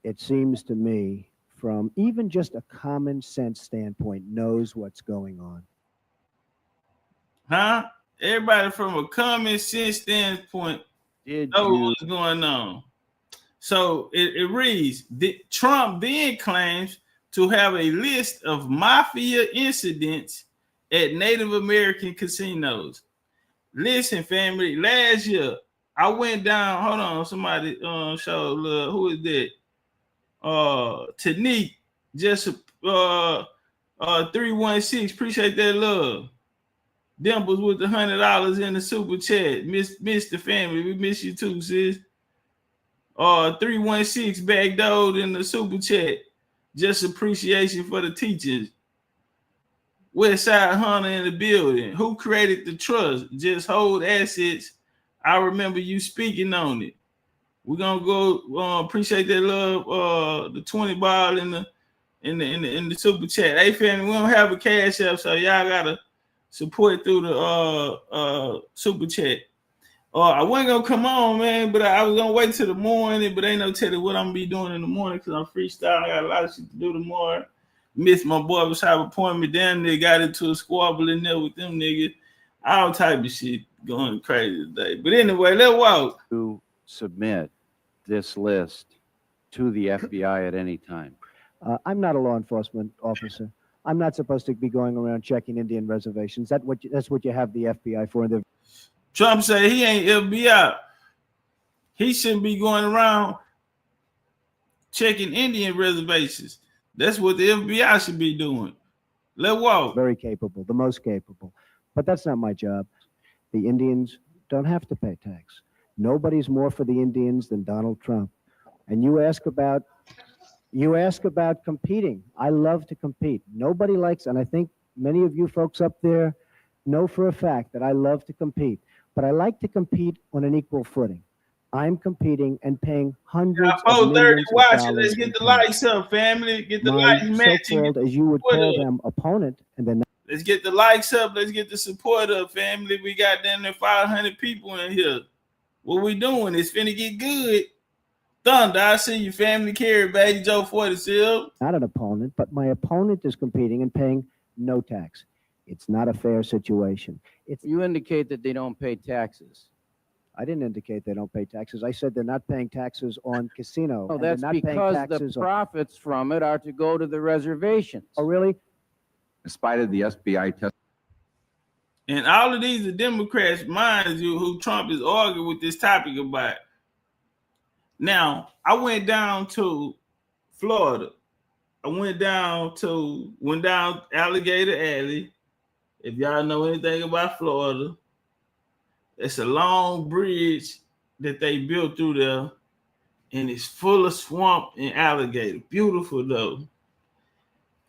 it seems to me, from even just a common sense standpoint, knows what's going on. Huh? Everybody from a common sense standpoint knows what's going on. So it reads, Trump then claims to have a list of mafia incidents at Native American casinos. Listen, family, last year I went down, hold on, somebody showed love. Who is that? Tanique, just 316, appreciate that love. Dimples with the $100 in the super chat. Miss the family, we miss you too, sis. 316 backdoored in the super chat. Just appreciation for the teachers. Westside Hunter in the building. Who created the trust? Just hold assets. I remember you speaking on it. We're gonna go appreciate that love. The 20 ball in the super chat. Hey family, we don't have a cash app, so y'all gotta support through the super chat. I wasn't gonna come on, man, but I was gonna wait till the morning, but ain't no telling what I'm gonna be doing in the morning because I'm freestyle. I got a lot of shit to do tomorrow. Missed my barbershop appointment. Damn, they got into a squabble in there with them niggas. All type of shit going crazy today. But anyway, let's walk. To submit this list to the FBI at any time? I'm not a law enforcement officer. I'm not supposed to be going around checking Indian reservations. That's what you have the FBI for. Trump said he ain't FBI. He shouldn't be going around checking Indian reservations. That's what the FBI should be doing. Let's walk. Very capable, the most capable. But that's not my job. The Indians don't have to pay tax. Nobody's more for the Indians than Donald Trump. And you ask about competing. I love to compete. Nobody likes, and I think many of you folks up there know for a fact that I love to compete. But I like to compete on an equal footing. I'm competing and paying hundreds of millions of dollars. Let's get the lights up, family. Get the lights matching. So-called, as you would call them, opponent, and then let's get the likes up. Let's get the support up, family. We got damn near 500 people in here. What we doing? It's finna get good. Thunder, I see you, family. Carry, baby, Joe 47. Not an opponent, but my opponent is competing and paying no tax. It's not a fair situation. You indicate that they don't pay taxes. I didn't indicate they don't pay taxes. I said they're not paying taxes on casino. No, that's because the profits from it are to go to the reservations. Oh, really? In spite of the FBI test. And all of these are Democrats, mind you, who Trump is arguing with this topic about. Now, I went down to Florida. I went down Alligator Alley. If y'all know anything about Florida, it's a long bridge that they built through there, and it's full of swamp and alligator. Beautiful though.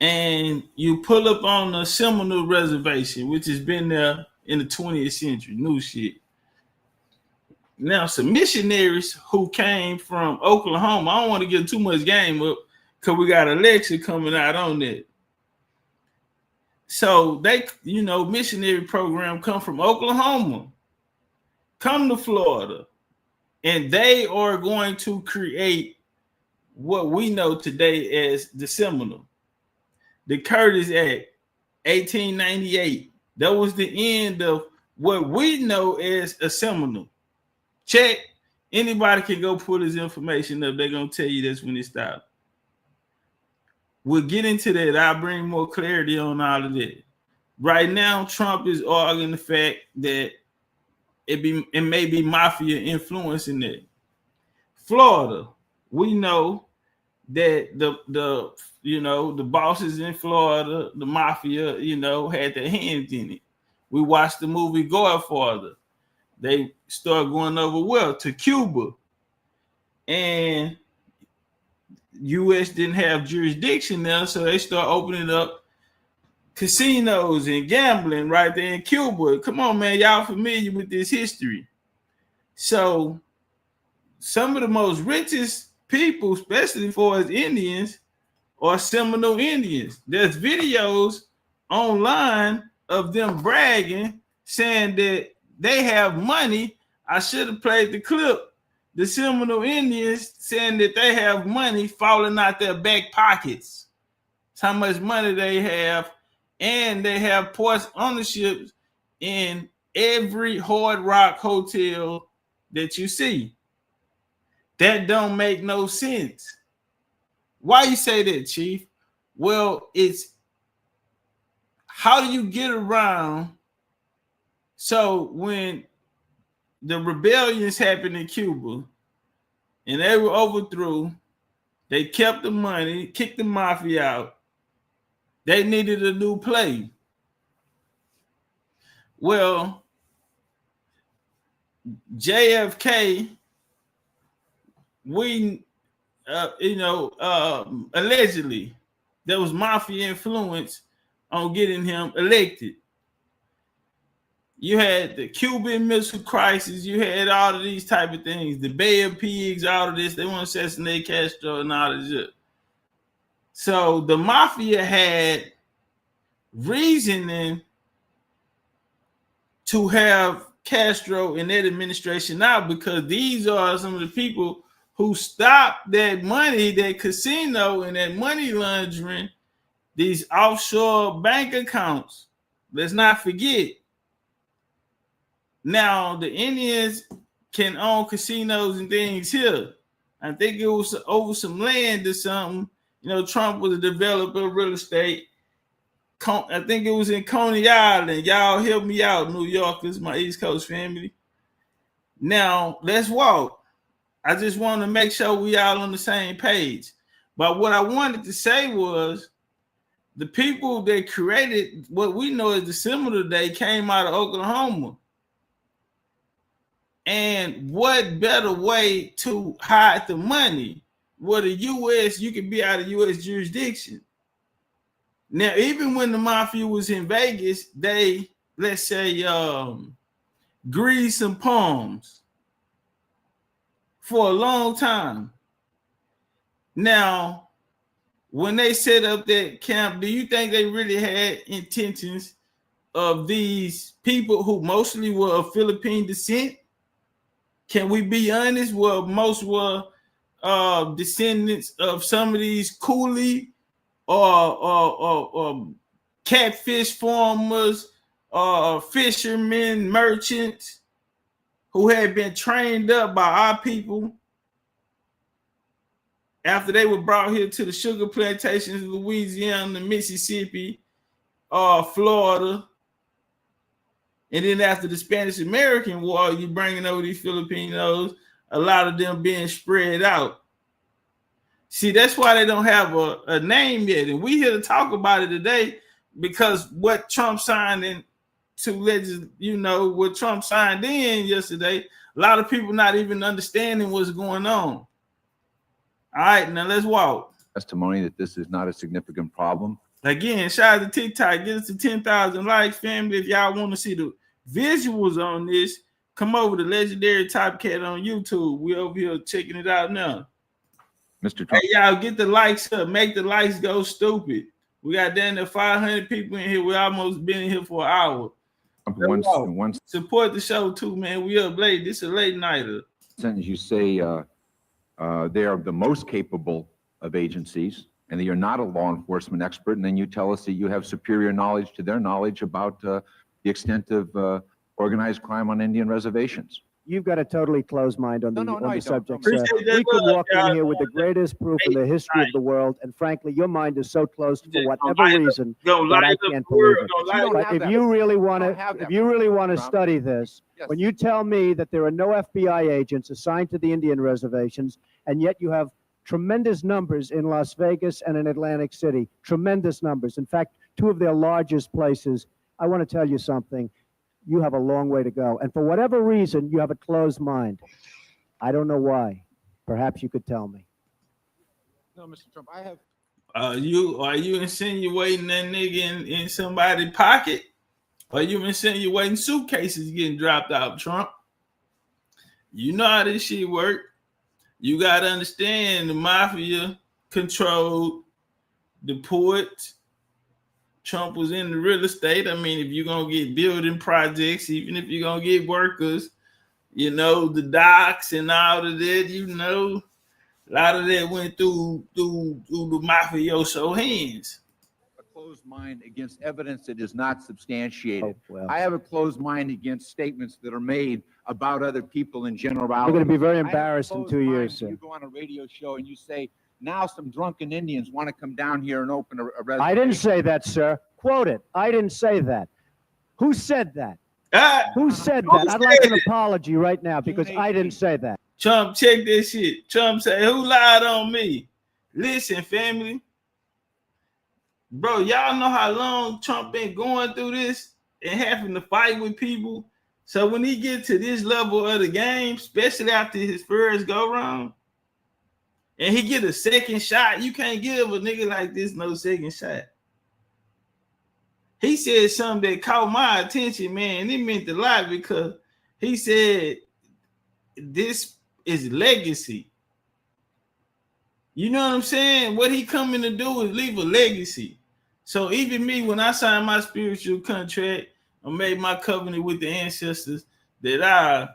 And you pull up on the Seminole Reservation, which has been there in the 20th century, new shit. Now, some missionaries who came from Oklahoma, I don't want to get too much game up because we got a lecture coming out on that. So they, missionary program come from Oklahoma, come to Florida, and they are going to create what we know today as the Seminole. The Curtis Act, 1898. That was the end of what we know as a Seminole. Check. Anybody can go pull this information up. They're going to tell you that's when it stopped. We'll get into that. I'll bring more clarity on all of that. Right now, Trump is arguing the fact that it may be mafia influencing it. Florida, we know that the bosses in Florida, the mafia, had their hands in it. We watched the movie Godfather. They start going over to Cuba, and U.S. didn't have jurisdiction there, so they start opening up casinos and gambling right there in Cuba. Come on, man, y'all familiar with this history? So some of the most richest people, especially for us Indians, are Seminole Indians. There's videos online of them bragging, saying that they have money. I should have played the clip. The Seminole Indians saying that they have money falling out their back pockets. It's how much money they have, and they have ports ownerships in every Hard Rock hotel that you see. That don't make no sense. Why you say that, Chief? Well, it's how do you get around? So when the rebellions happened in Cuba and they were overthrew, they kept the money, kicked the mafia out. They needed a new play. Well, JFK, allegedly, there was mafia influence on getting him elected. You had the Cuban Missile Crisis. You had all of these type of things. The Bay of Pigs, all of this. They want to assassinate Castro and all of this. So the mafia had reasoning to have Castro in that administration now, because these are some of the people who stopped that money, that casino and that money laundering, these offshore bank accounts. Let's not forget. Now, the Indians can own casinos and things here. I think it was over some land or something. Trump was a developer of real estate. I think it was in Coney Island. Y'all help me out, New Yorkers, my East Coast family. Now, let's walk. I just want to make sure we all on the same page. But what I wanted to say was the people that created what we know as the Seminole today came out of Oklahoma. And what better way to hide the money? Well, the U.S., you can be out of U.S. jurisdiction. Now, even when the mafia was in Vegas, they, let's say, greased some palms for a long time. Now, when they set up that camp, do you think they really had intentions of these people who mostly were of Philippine descent? Can we be honest? Well, most were descendants of some of these coolie or catfish farmers, fishermen, merchants who had been trained up by our people after they were brought here to the sugar plantations of Louisiana, Mississippi, Florida. And then after the Spanish-American War, you bringing over these Filipinos. a lot of them being spread out. See, that's why they don't have a name yet. And we here to talk about it today because what Trump signed what Trump signed in yesterday, a lot of people not even understanding what's going on. All right, now let's walk. Testimony that this is not a significant problem. Again, shout out to TikTok. Get us to 10,000 likes, family. If y'all want to see the visuals on this, come over to Legendarytopcatz on YouTube. We over here checking it out now. Mr. Trump. Hey, y'all, get the likes up. Make the likes go stupid. We got down to 500 people in here. We almost been in here for an hour. Once support the show too, man. We up late. This is a late nighter. sentence you say they are the most capable of agencies and that you're not a law enforcement expert, and then you tell us that you have superior knowledge to their knowledge about the extent of organized crime on Indian reservations. You've got a totally closed mind on the subject, sir. Appreciate that. We could walk in here with the greatest proof in the history of the world, and frankly, your mind is so closed for whatever reason that I can't believe it. But if you really want to, study this, when you tell me that there are no FBI agents assigned to the Indian reservations, and yet you have tremendous numbers in Las Vegas and in Atlantic City, tremendous numbers. In fact, two of their largest places. I want to tell you something. You have a long way to go. And for whatever reason, you have a closed mind. I don't know why. Perhaps you could tell me. No, Mr. Trump, I have. Are you insinuating that nigga in somebody's pocket? Or you insinuating suitcases getting dropped out, Trump? You know how this shit work. You got to understand the mafia controlled the port. Trump was in the real estate. I mean, if you're going to get building projects, even if you're going to get workers, the docks and all of that, a lot of that went through the mafioso hands. A closed mind against evidence that is not substantiated. Oh, well. I have a closed mind against statements that are made about other people in general. You're going to be very embarrassed in 2 years, sir. You go on a radio show and you say, now some drunken Indians want to come down here and open a reservation. I didn't say that, sir. Quote it. I didn't say that. Who said that? Who said that? I'd like an apology right now because I didn't say that. Trump, check this shit. Trump said, who lied on me? Listen, family. Bro, y'all know how long Trump been going through this and having to fight with people. So when he get to this level of the game, especially after his first go-round, and he get a second shot, you can't give a nigga like this no second shot. He said something that caught my attention, man. It meant a lot because he said this is legacy. You know what I'm saying? What he coming to do is leave a legacy. So even me, when I signed my spiritual contract, I made my covenant with the ancestors that I,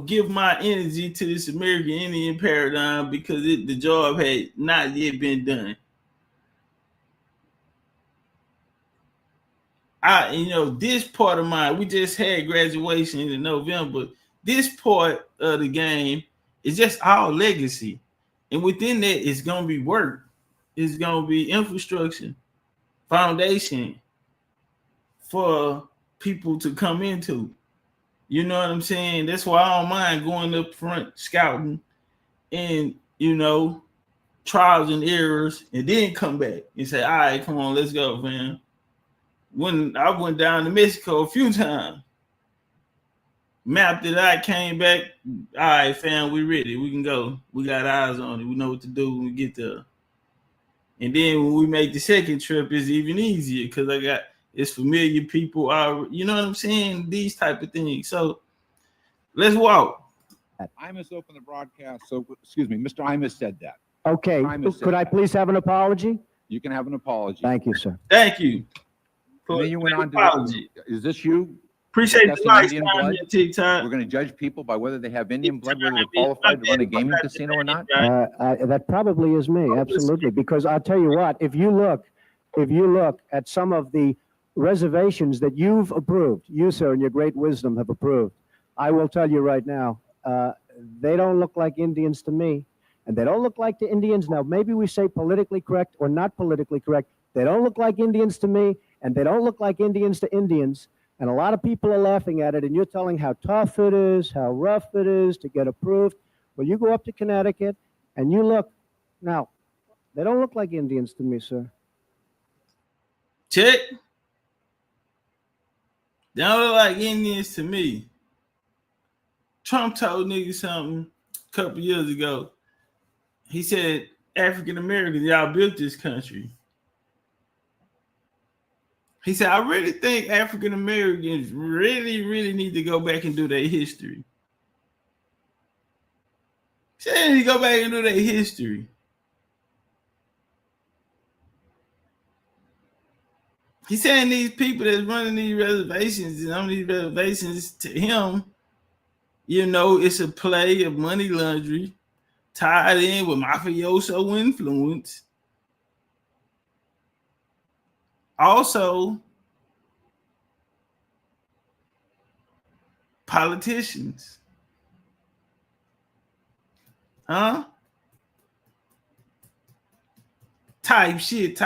give my energy to this American Indian paradigm because the job had not yet been done. This part of mine, we just had graduation in November. This part of the game is just all legacy. And within that, it's going to be work. It's going to be infrastructure, foundation for people to come into. You know what I'm saying? That's why I don't mind going up front, scouting, and, trials and errors, and then come back and say, all right, come on, let's go, fam. When I went down to Mexico a few times, mapped it out, came back. All right, fam, we ready. We can go. We got eyes on it. We know what to do when we get there. And then when we make the second trip, it's even easier because it's familiar people. You know what I'm saying? These type of things. So let's walk. Imus opened the broadcast. So, excuse me, Mr. Imus said that. Okay. Could I please have an apology? You can have an apology. Thank you, sir. Thank you. And then you went on to, is this you? Appreciate the likes, TikTok. We're going to judge people by whether they have Indian blood, whether they're qualified to run a gaming casino or not? That probably is me, absolutely. Because I'll tell you what, if you look at some of the reservations that you've approved, you, sir, in your great wisdom have approved, I will tell you right now, they don't look like Indians to me. And they don't look like the Indians. Now, maybe we say politically correct or not politically correct. They don't look like Indians to me, and they don't look like Indians to Indians. And a lot of people are laughing at it, and you're telling how tough it is, how rough it is to get approved. Well, you go up to Connecticut and you look. Now, they don't look like Indians to me, sir. Check. They don't look like Indians to me. Trump told niggas something a couple years ago. He said, African Americans, y'all built this country. He said, I really think African Americans really need to go back and do their history. He said they need to go back and do their history. He's saying these people that's running these reservations and on these reservations, to him, you know, it's a play of money laundering tied in with mafioso influence. Also, politicians. Huh? Type shit.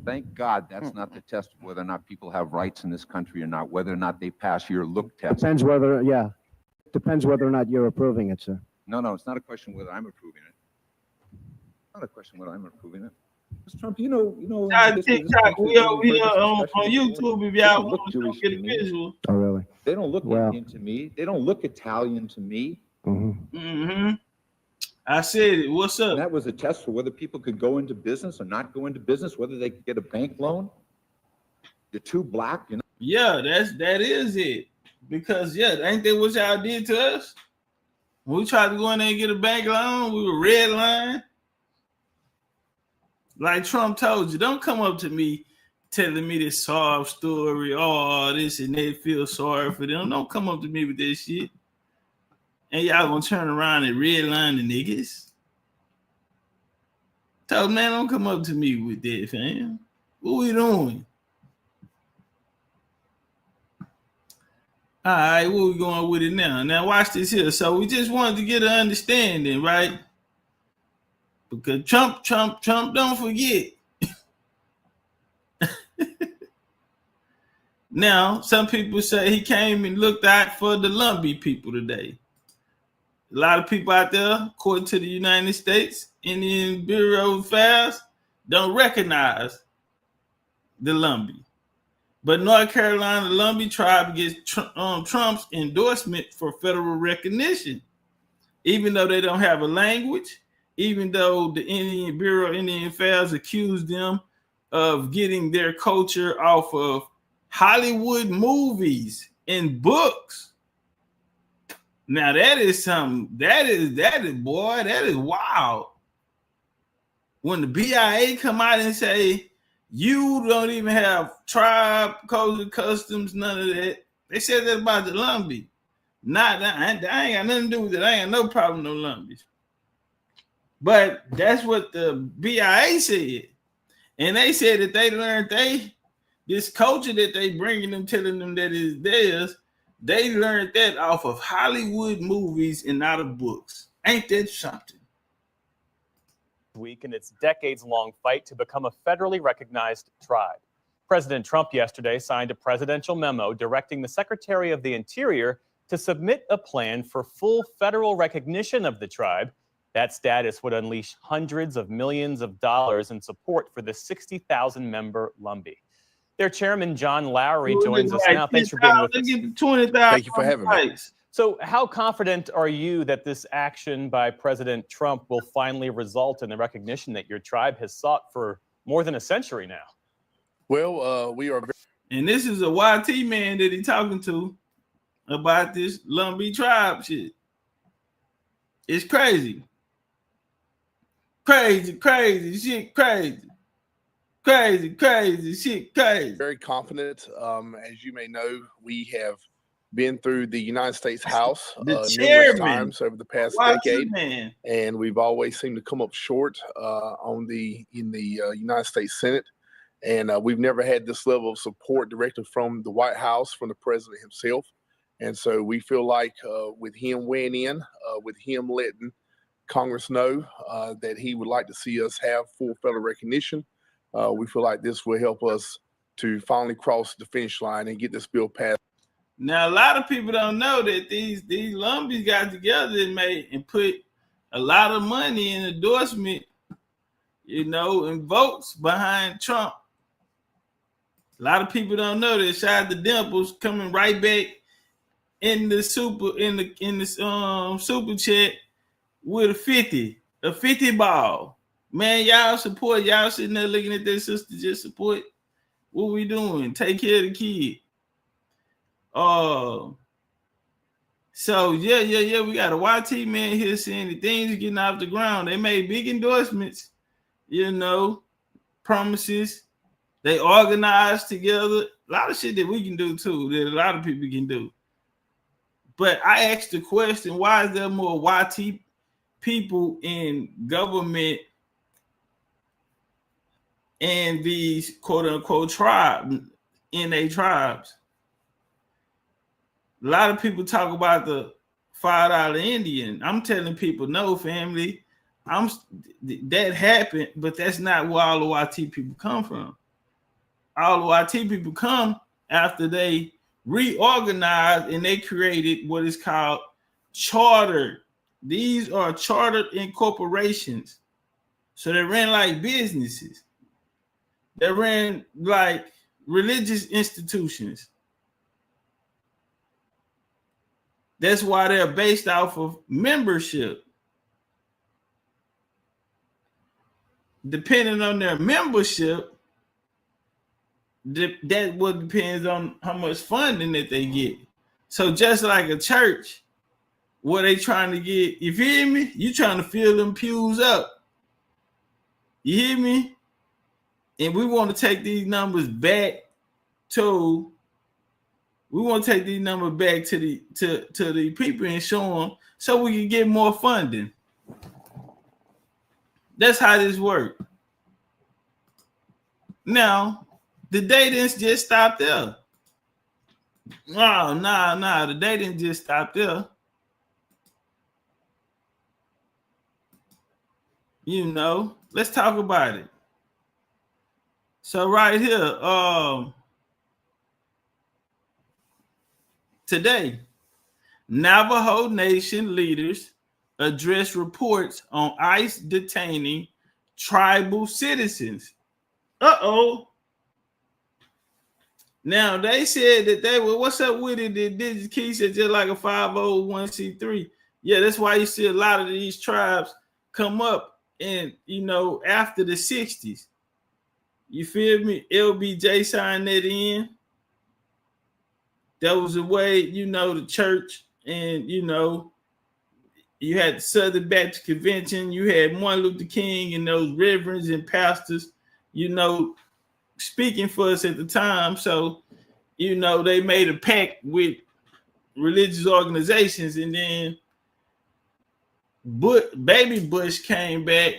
Thank God that's not the test of whether or not people have rights in this country or not, whether or not they pass your look test. Depends whether or not you're approving it, sir. No, it's not a question whether I'm approving it. Not a question whether I'm approving it. Mr. Trump, you know. TikTok, we on YouTube if y'all want to get a visual. Oh, really? They don't look Indian to me. They don't look Italian to me. Mm-hmm. I said it. What's up? And that was a test for whether people could go into business or not go into business, whether they could get a bank loan. You're too black, you know. Yeah, that is it. Because ain't that what y'all did to us? When we tried to go in there and get a bank loan, we were redlined. Like Trump told you, don't come up to me telling me this sob story, all this and they feel sorry for them. Don't come up to me with this shit. And y'all gonna turn around and redline the niggas. Told man, don't come up to me with that, fam. What we doing? All right, where we going with it now? Now watch this here. So we just wanted to get an understanding, right? Because Trump, don't forget. Now, some people say he came and looked out for the Lumbee people today. A lot of people out there, according to the United States Indian Bureau of Affairs, don't recognize the Lumbee. But North Carolina, the Lumbee tribe gets Trump's endorsement for federal recognition, even though they don't have a language, even though the Indian Bureau of Indian Affairs accused them of getting their culture off of Hollywood movies and books. Now that is something, that is wild. When the BIA come out and say, you don't even have tribe, culture, customs, none of that. They said that about the Lumbee. I ain't got nothing to do with it. I ain't got no problem with no Lumbees. But that's what the BIA said. And they said that they learned this culture that they bringing them, telling them that is theirs, they learned that off of Hollywood movies and not of books. Ain't that something? Week in its decades-long fight to become a federally recognized tribe. President Trump yesterday signed a presidential memo directing the Secretary of the Interior to submit a plan for full federal recognition of the tribe. That status would unleash hundreds of millions of dollars in support for the 60,000-member Lumbee. Their chairman, John Lowry, joins us now. Thanks for being with us. Thank you for having me. So how confident are you that this action by President Trump will finally result in the recognition that your tribe has sought for more than a century now? Well, we are. And this is a YT man that he's talking to about this Lumbee tribe shit. It's crazy. Crazy shit, crazy shit, crazy. Very confident. As you may know, we have been through the United States House numerous times over the past decade, and we've always seemed to come up short in the United States Senate. And we've never had this level of support directly from the White House, from the president himself. And so we feel like with him weighing in, with him letting Congress know that he would like to see us have full federal recognition, we feel like this will help us to finally cross the finish line and get this bill passed. Now, a lot of people don't know that these lumbies got together and put a lot of money in endorsement, and votes behind Trump. A lot of people don't know that. Shout out to Dimples coming right back in the super chat with a 50 ball. Man, y'all support. Y'all sitting there looking at their sister just support. What we doing? Take care of the kid. So yeah. We got a YT man here saying the things getting off the ground. They made big endorsements, promises. They organized together. A lot of shit that we can do too, that a lot of people can do. But I asked the question, why is there more YT people in government and these quote unquote tribes, NA tribes? A lot of people talk about the $5 Indian. I'm telling people, no, family. That happened, but that's not where all the YT people come from. All the YT people come after they reorganized and they created what is called charter. These are chartered incorporations. So they ran like businesses. They ran like religious institutions. That's why they're based off of membership. Depending on their membership, that what depends on how much funding that they get. So just like a church, what they trying to get, you feel me? You trying to fill them pews up. You hear me? And we want to take these numbers back to the people and show them so we can get more funding. That's how this works. Now, the day didn't just stop there. No, the day didn't just stop there. Let's talk about it. So right here, today, Navajo Nation leaders address reports on ICE detaining tribal citizens. Now they said that they were, what's up with it? That Digits Key said just like a 501c3. Yeah, that's why you see a lot of these tribes come up and after the 60s. You feel me? LBJ signed that in. That was the way, the church and you had the Southern Baptist Convention, you had Martin Luther King and those reverends and pastors, speaking for us at the time. So, they made a pact with religious organizations, and then Baby Bush came back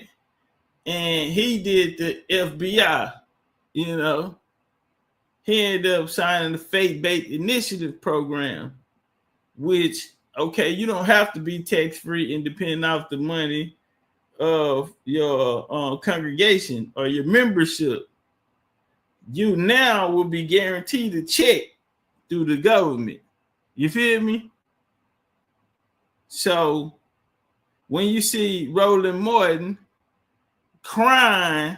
and he did the FBI, He ended up signing the Faith-Based Initiative program, which, okay, you don't have to be tax-free and depend off the money of your congregation or your membership. You now will be guaranteed a check through the government. You feel me? So when you see Roland Martin crying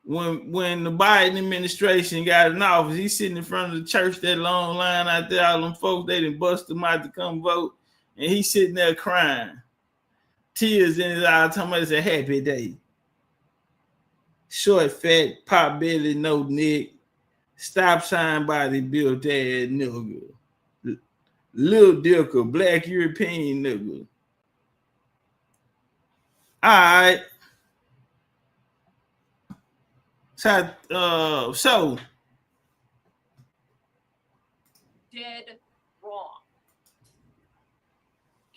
when the Biden administration got in office, he's sitting in front of the church, that long line out there, all them folks, they done bust him out to come vote, and he's sitting there crying, tears in his eyes, talking about it's a happy day. Short, fat, pot belly, no neck, stop sign body built ass nigga. Little dicker, black European nigga. All right. So did wrong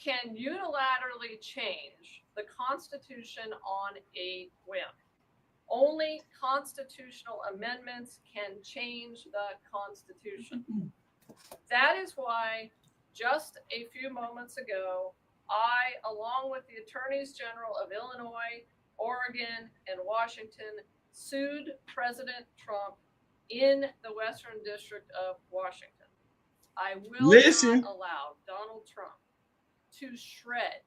can unilaterally change the Constitution on a whim. Only constitutional amendments can change the Constitution. That is why just a few moments ago, I, along with the Attorneys General of Illinois, Oregon, and Washington, sued President Trump in the Western District of Washington. I will Listen. not allow Donald Trump to shred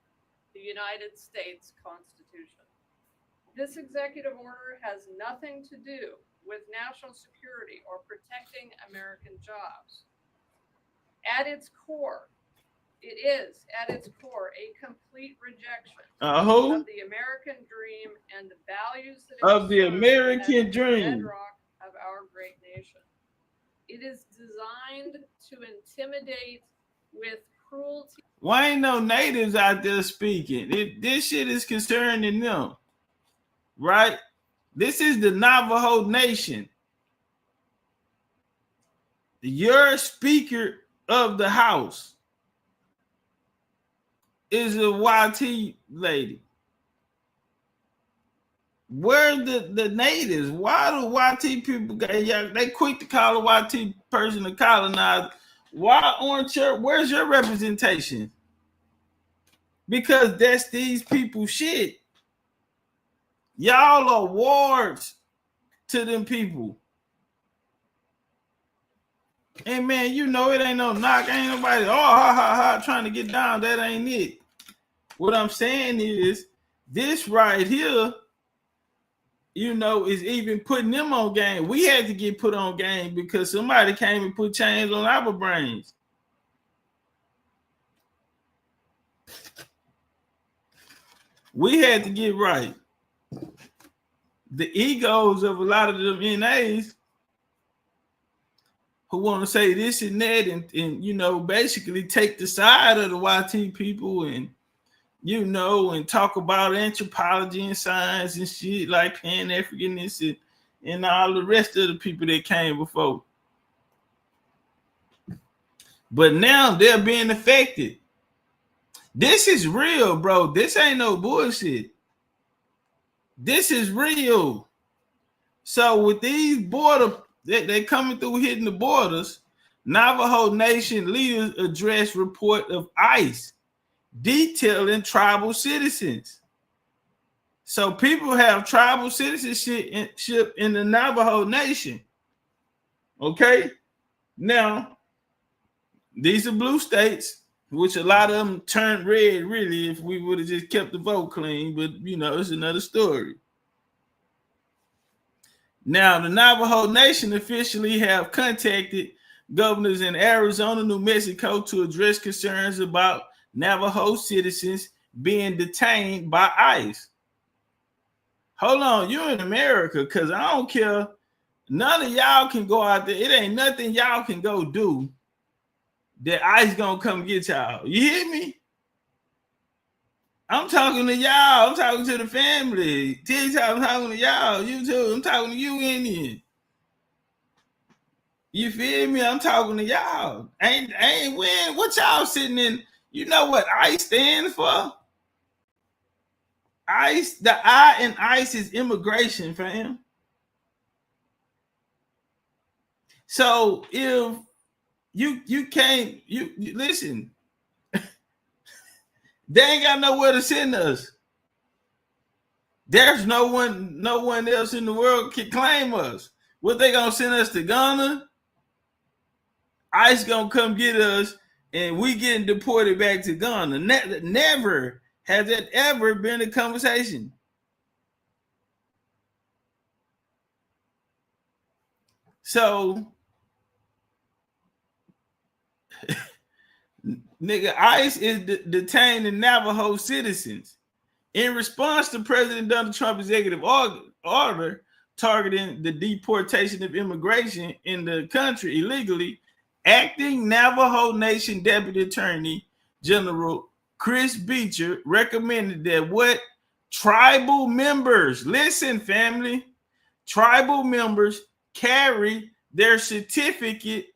the United States Constitution. This executive order has nothing to do with national security or protecting American jobs. At its core, it is at its core a complete rejection of the American dream and the values that of the American the dream. bedrock of our great nation. It is designed to intimidate with cruelty. Why ain't no natives out there speaking? This shit is concerning them, right? This is the Navajo Nation. Your Speaker of the House is a YT lady. Where the natives? Why do YT people they quick to call a YT person a colonizer? Why aren't where's your representation? Because that's these people shit. Y'all are wards to them people. And man, you know it ain't no knock. Ain't nobody trying to get down. That ain't it. What I'm saying is this right here, you know, is even putting them on game. We had to get put on game because somebody came and put chains on our brains. We had to get right. The egos of a lot of them NAs who want to say this and that and you know, basically take the side of the YT people and, you know, and talk about anthropology and science and shit like Pan-Africanness and all the rest of the people that came before. But now they're being affected. This is real, bro. This ain't no bullshit. This is real. So with these border, they coming through hitting the borders, Navajo Nation leaders address report of ICE detailing tribal citizens. So people have tribal citizenship in the Navajo Nation. Okay? Now, these are blue states, which a lot of them turned red, really, if we would have just kept the vote clean. But, you know, it's another story. Now, the Navajo Nation officially have contacted governors in Arizona, New Mexico to address concerns about Navajo citizens being detained by ICE. Hold on, you're in America, because I don't care. None of y'all can go out there. It ain't nothing y'all can go do that ICE gonna come get y'all. You hear me? I'm talking to y'all. I'm talking to the family. TikTok, I'm talking to y'all. You too. I'm talking to you, Indian. You feel me? I'm talking to y'all. Ain't when what y'all sitting in? You know what ICE stands for? ICE, the I in ICE is immigration, fam. So if you can't, you listen, they ain't got nowhere to send us. There's no one else in the world can claim us. What they gonna send us to Ghana? ICE gonna come get us, and we getting deported back to Ghana. Never has that ever been a conversation. So, nigga, ICE is detaining Navajo citizens in response to President Donald Trump's executive order targeting the deportation of immigration in the country illegally. Acting Navajo Nation Deputy Attorney General Chris Beecher recommended that what tribal members, listen, family, tribal members carry their certificate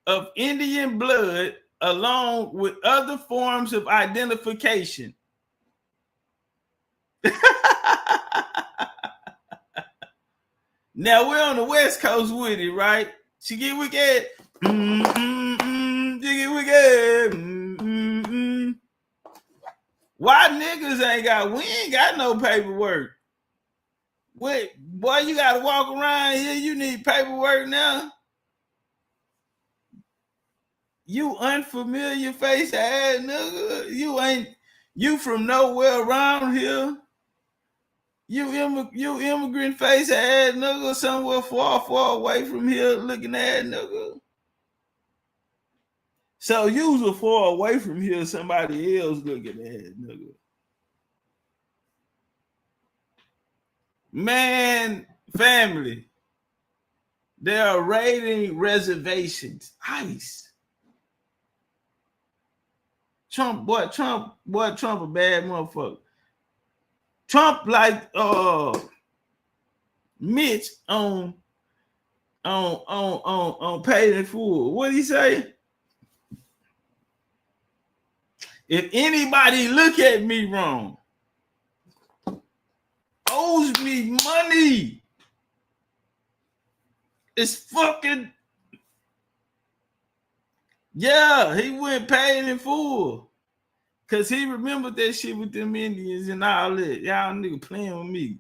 of Indian blood along with other forms of identification. Now we're on the West Coast with it, right? She get wicked. Why niggas ain't got? We ain't got no paperwork. Wait, boy, you gotta walk around here. You need paperwork now. You unfamiliar face ass nigga. You from nowhere around here. You immigrant face ass nigga somewhere far away from here looking at nigga. So you was far away from here, somebody else looking at nigga. Man, family, they are raiding reservations. ICE. Trump a bad motherfucker. Trump like Mitch on Paid in Full. What did he say? If anybody look at me wrong, owes me money, it's fucking yeah. He went Paid in Full because he remembered that shit with them Indians and all that. Y'all nigga playing with me.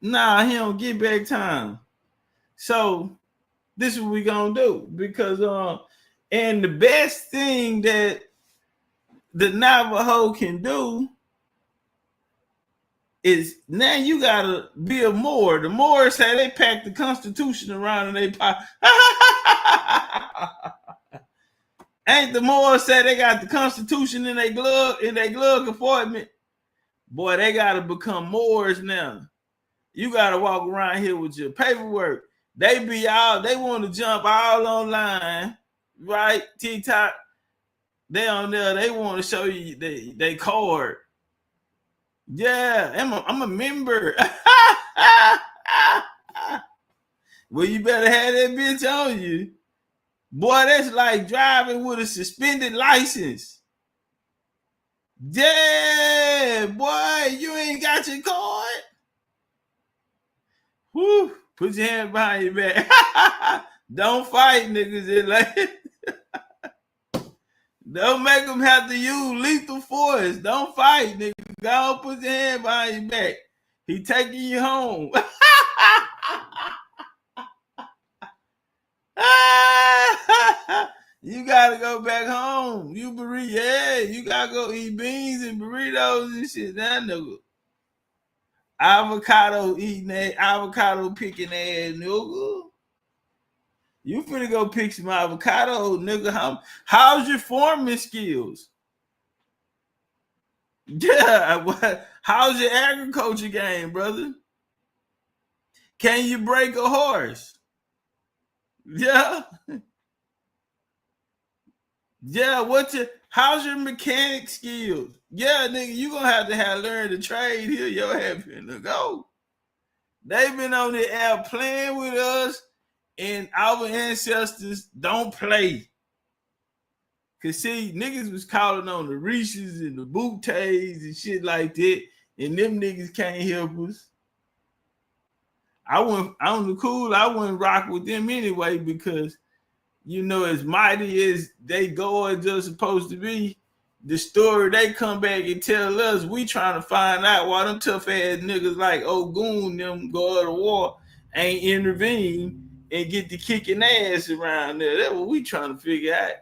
Nah, he don't get back time. So this is what we gonna do because and the best thing that the Navajo can do is now you gotta be a Moor. The Moors say they pack the Constitution around in their pocket. Ain't the Moors say they got the Constitution in their glove compartment? Boy, they gotta become Moors now. You gotta walk around here with your paperwork. They want to jump all online, right? TikTok. They on there, they want to show you they card. Yeah, I'm a member. Well, you better have that bitch on you. Boy, that's like driving with a suspended license. Yeah, boy, you ain't got your card. Whew, put your hand behind your back. Don't fight, niggas. Don't make them have to use lethal force. Don't fight, nigga. Go put your hand behind your back. He taking you home. You gotta go back home. You gotta go eat beans and burritos and shit. That nigga. Avocado eating that, avocado picking ass nigga. You finna go pick some avocado, nigga. How's your farming skills? Yeah, how's your agriculture game, brother? Can you break a horse? Yeah. Yeah, how's your mechanic skills? Yeah, nigga, you gonna have to learn to trade here. Your ass finna go. They've been on the air playing with us, and our ancestors don't play. Cause see, niggas was calling on the Reese's and the Bootays and shit like that, and them niggas can't help us. I wouldn't rock with them anyway because you know, as mighty as they guards are supposed to be, the story they come back and tell us, we trying to find out why them tough ass niggas like Ogun, them guard of war, ain't intervene and get the kicking ass around there. That's what we trying to figure out.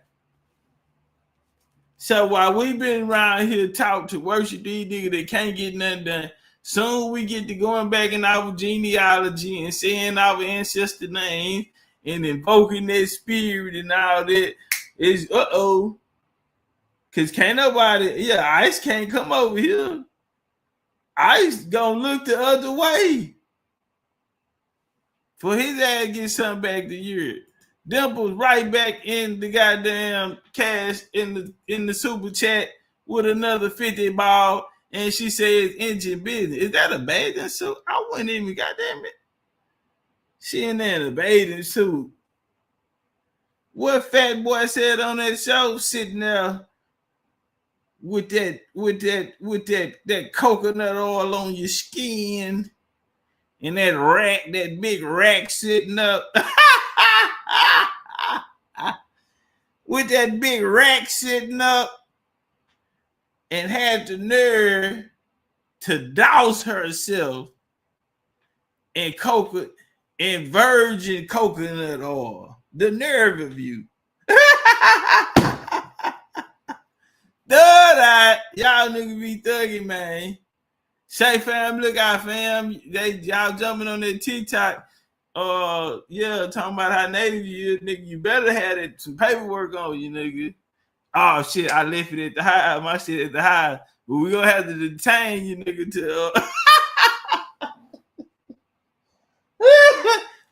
So while we been around here talk to worship these niggas that can't get nothing done, soon we get to going back in our genealogy and saying our ancestor names and invoking that spirit and all that is because can't nobody, ICE can't come over here. ICE gonna look the other way for his ass to get something back to Europe. Dimples right back in the goddamn cash in the super chat with another 50 ball, and she says engine business. Is that a bathing suit? I wouldn't even, goddamn it. She in there in a bathing suit. What fat boy said on that show, sitting there with that coconut oil on your skin and that big rack sitting up. With that big rack sitting up and had the nerve to douse herself and coconut and virgin coconut oil. The nerve of you. Y'all niggas be thugging, man. Say fam, look out, fam. Y'all jumping on that TikTok. Yeah, talking about how native you is, nigga. You better have some paperwork on you, nigga. Oh shit, I left it at the hive. My shit at the hive. But we gonna have to detain you, nigga, to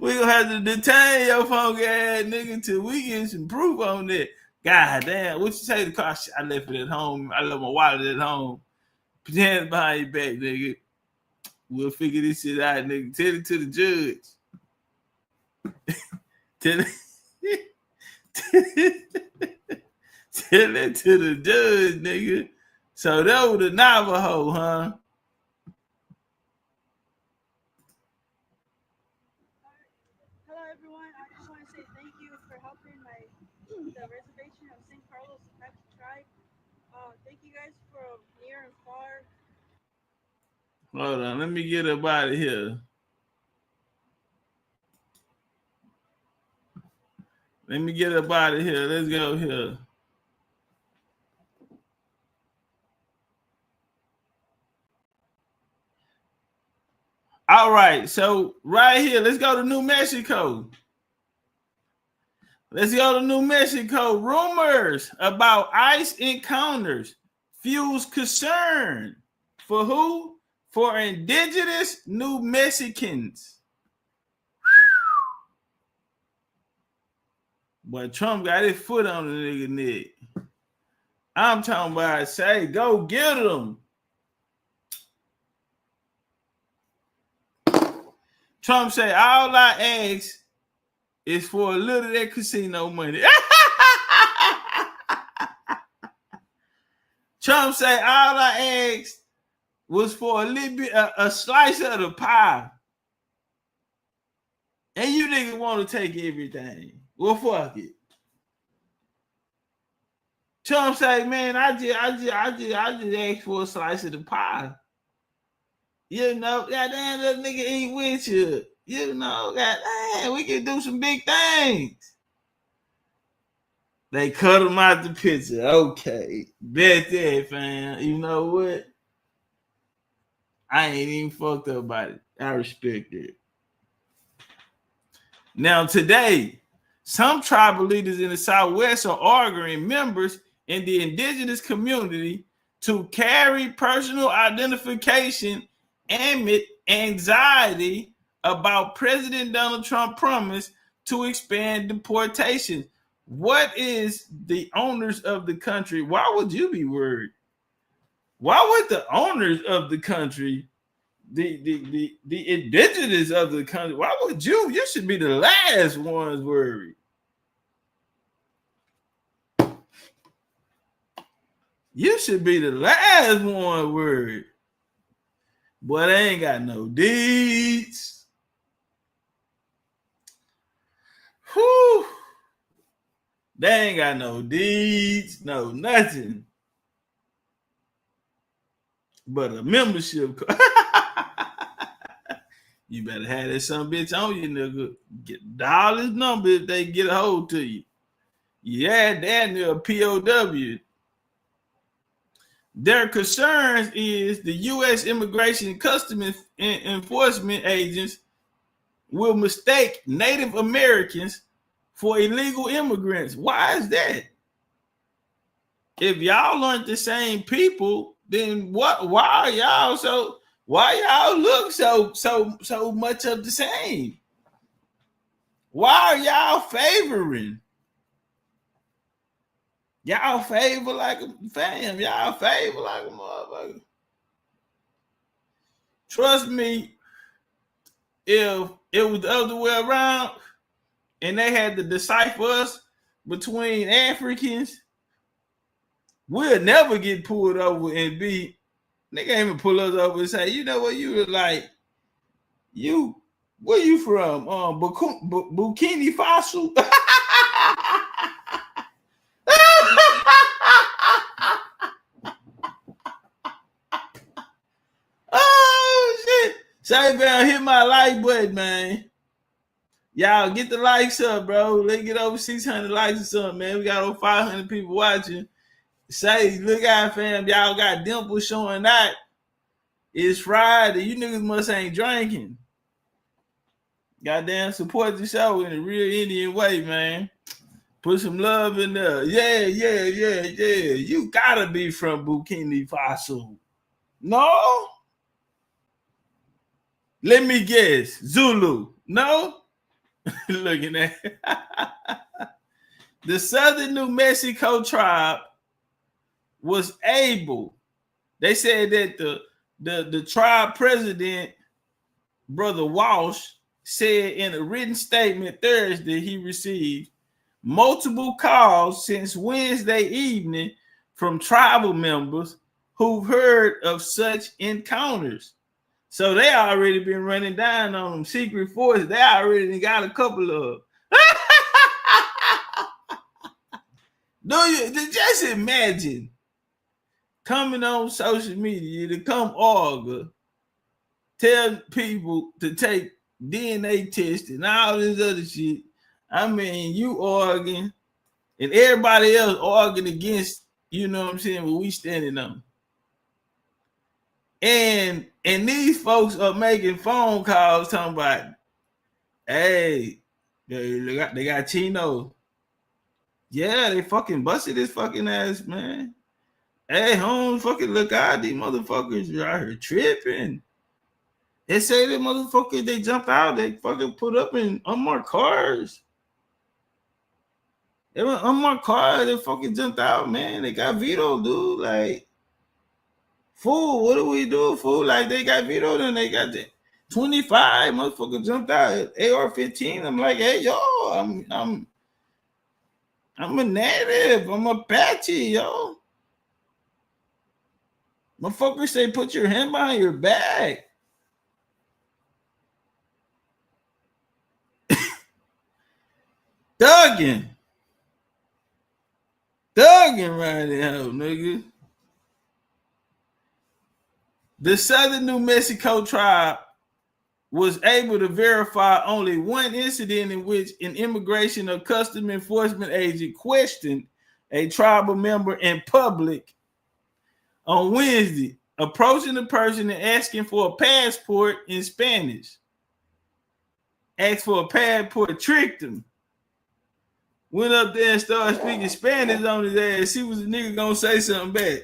we gonna have to detain your funky ass nigga till we get some proof on that. God damn, what you say to the car? I left it at home. I left my wallet at home. Pretend behind your back, nigga. We'll figure this shit out, nigga. Tell it to the judge. Tell it to the judge, nigga. So that was the Navajo, huh? Hello, everyone. I just want to say thank you for helping the reservation of St. Carlos Apache tribe. Thank you guys from near and far. Hold on, let me get up out of here. Let me get up out of here. Let's go here. All right, so right here, let's go to New Mexico. Let's go to New Mexico. Rumors about ICE encounters fuels concern. For who? For indigenous New Mexicans. But Trump got his foot on the nigga neck. I'm talking about, say, go get them. Trump say, all I ask is for a little of that casino money. Trump say, all I asked was for a little bit, a slice of the pie. And you niggas want to take everything. Well, fuck it. Trump say, man, I just asked for a slice of the pie. You know, goddamn, that nigga ain't with you. You know, goddamn, we can do some big things. They cut him out the picture. Okay. Bet that, fam. You know what? I ain't even fucked up about it. I respect it. Now, today, some tribal leaders in the Southwest are arguing members in the indigenous community to carry personal identification amid anxiety about President Donald Trump's promise to expand deportation. What is the owners of the country? Why would you be worried? Why would the owners of the country, the indigenous of the country, why would you? You should be the last ones worried. You should be the last one worried. Boy, they ain't got no deeds. Whew. They ain't got no deeds, no nothing. But a membership. You better have that some bitch on you, nigga. Dial his number if they get a hold to you. Yeah, damn near a POW. Their concerns is the U.S. Immigration and Customs Enforcement agents will mistake Native Americans for illegal immigrants. Why is that? If y'all aren't the same people, then what? Why y'all look so much of the same? Why are y'all favoring? Y'all favor like a fam. Y'all favor like a motherfucker. Trust me, if it was the other way around and they had to decipher us between Africans, we'll never get pulled over and be, they can't even pull us over and say, you know what, you were like, where you from? Burkina Faso? Oh shit! Say, man, hit my like button, man. Y'all get the likes up, bro. Let's get over 600 likes or something, man. We got over 500 people watching. Say, look out, fam. Y'all got dimples showing that. It's Friday. You niggas must ain't drinking. Goddamn, support the show in a real Indian way, man. Put some love in there. Yeah. You gotta be from Burkina Faso. No? Let me guess. Zulu. No? Looking at the Southern New Mexico tribe was able. They said that the tribe president, Brother Walsh, said in a written statement Thursday he received multiple calls since Wednesday evening from tribal members who've heard of such encounters. So they already been running down on them secret forces. They already got a couple of. Just imagine coming on social media to come argue, tell people to take DNA test and all this other shit. I mean, you arguing and everybody else arguing against, you know what I'm saying, what we standing on. And these folks are making phone calls talking about, hey, they got Chino. Yeah, they fucking busted this fucking ass, man. Hey, home, fucking look out, these motherfuckers are out here tripping. They say the motherfuckers, they jump out, they fucking put up in unmarked cars. They were unmarked cars, they fucking jumped out, man. They got vetoed, dude. Like, fool, what do we do, fool? Like, they got vetoed and they got the 25 motherfuckers jumped out. AR-15. I'm like, hey, yo, I'm a native. I'm Apache, yo. Motherfuckers say put your hand behind your back. Thugging right now, nigga. The Southern New Mexico tribe was able to verify only one incident in which an immigration or custom enforcement agent questioned a tribal member in public on Wednesday, approaching the person and asking for a passport in Spanish. Asked for a passport, tricked him. Went up there and started speaking Spanish on his ass. See was the nigga gonna say something back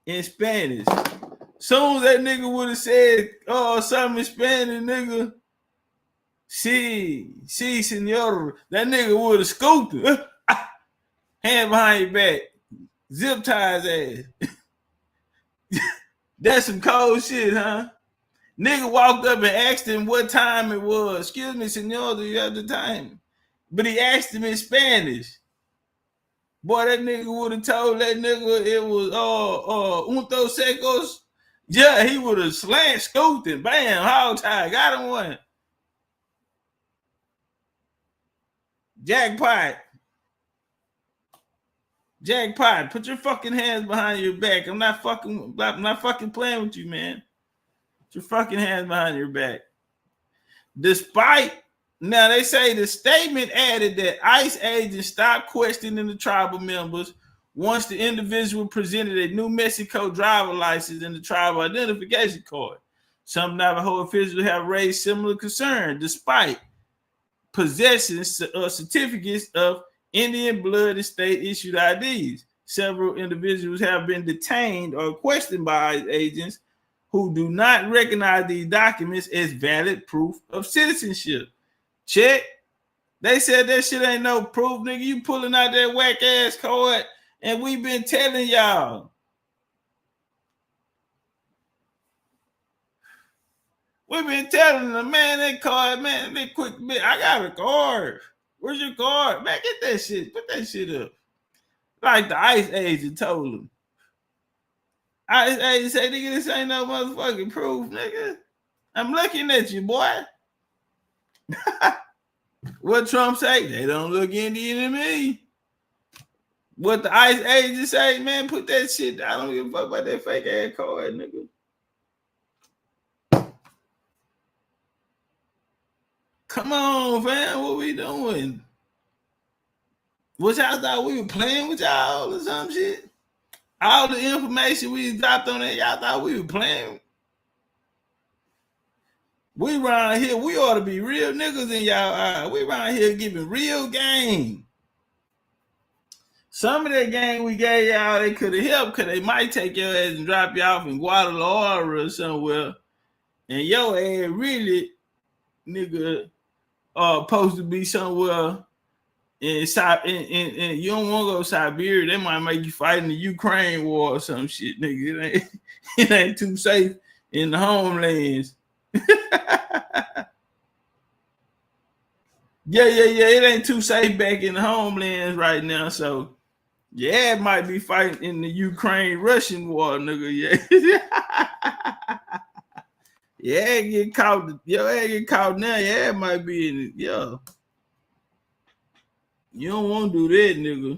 in Spanish. Soon as that nigga would have said, oh, something in Spanish, nigga. Sí, senor. That nigga would have scooped him. Hand behind your back. Zip tie his ass. That's some cold shit, huh? Nigga walked up and asked him what time it was. Excuse me, senor, do you have the time? But he asked him in Spanish. Boy, that nigga would have told that nigga it was unto secos. Yeah, he would have scooped him. Bam, hog tie, got him one. Jackpot. Put your fucking hands behind your back. I'm not fucking playing with you, man. Put your fucking hands behind your back. Now they say the statement added that ICE agents stopped questioning the tribal members once the individual presented a New Mexico driver license and the tribal identification card. Some Navajo officials have raised similar concern despite possessing certificates of Indian blood and state-issued IDs. Several individuals have been detained or questioned by ICE agents who do not recognize these documents as valid proof of citizenship. Check. They said that shit ain't no proof, nigga. You pulling out that whack ass card, and we've been telling y'all. We've been telling them, man, that card, man, that quick bit. I got a card. Where's your card? Man, get that shit. Put that shit up. Like the ICE agent told him. ICE agent say, nigga, this ain't no motherfucking proof, nigga. I'm looking at you, boy. What Trump say? They don't look Indian to me. What the ICE agent say, man, put that shit. I don't give a fuck about that fake ass card, nigga. Come on, fam. What we doing? What y'all thought we were playing with y'all or some shit? All the information we dropped on that, y'all thought we were playing. We around here, we ought to be real niggas in y'all eye. We around here giving real game. Some of that game we gave y'all, they could have helped, because they might take your ass and drop you off in Guadalajara or somewhere. And your ass really, nigga, supposed to be somewhere in you don't want to go to Siberia. They might make you fight in the Ukraine war or some shit, nigga. It ain't too safe in the homelands. Yeah. It ain't too safe back in the homelands right now. So, yeah, it might be fighting in the Ukraine-Russian war, nigga. Yeah. Yeah, get caught. Get caught now. Yeah, it might be in it. Yeah. You don't want to do that, nigga.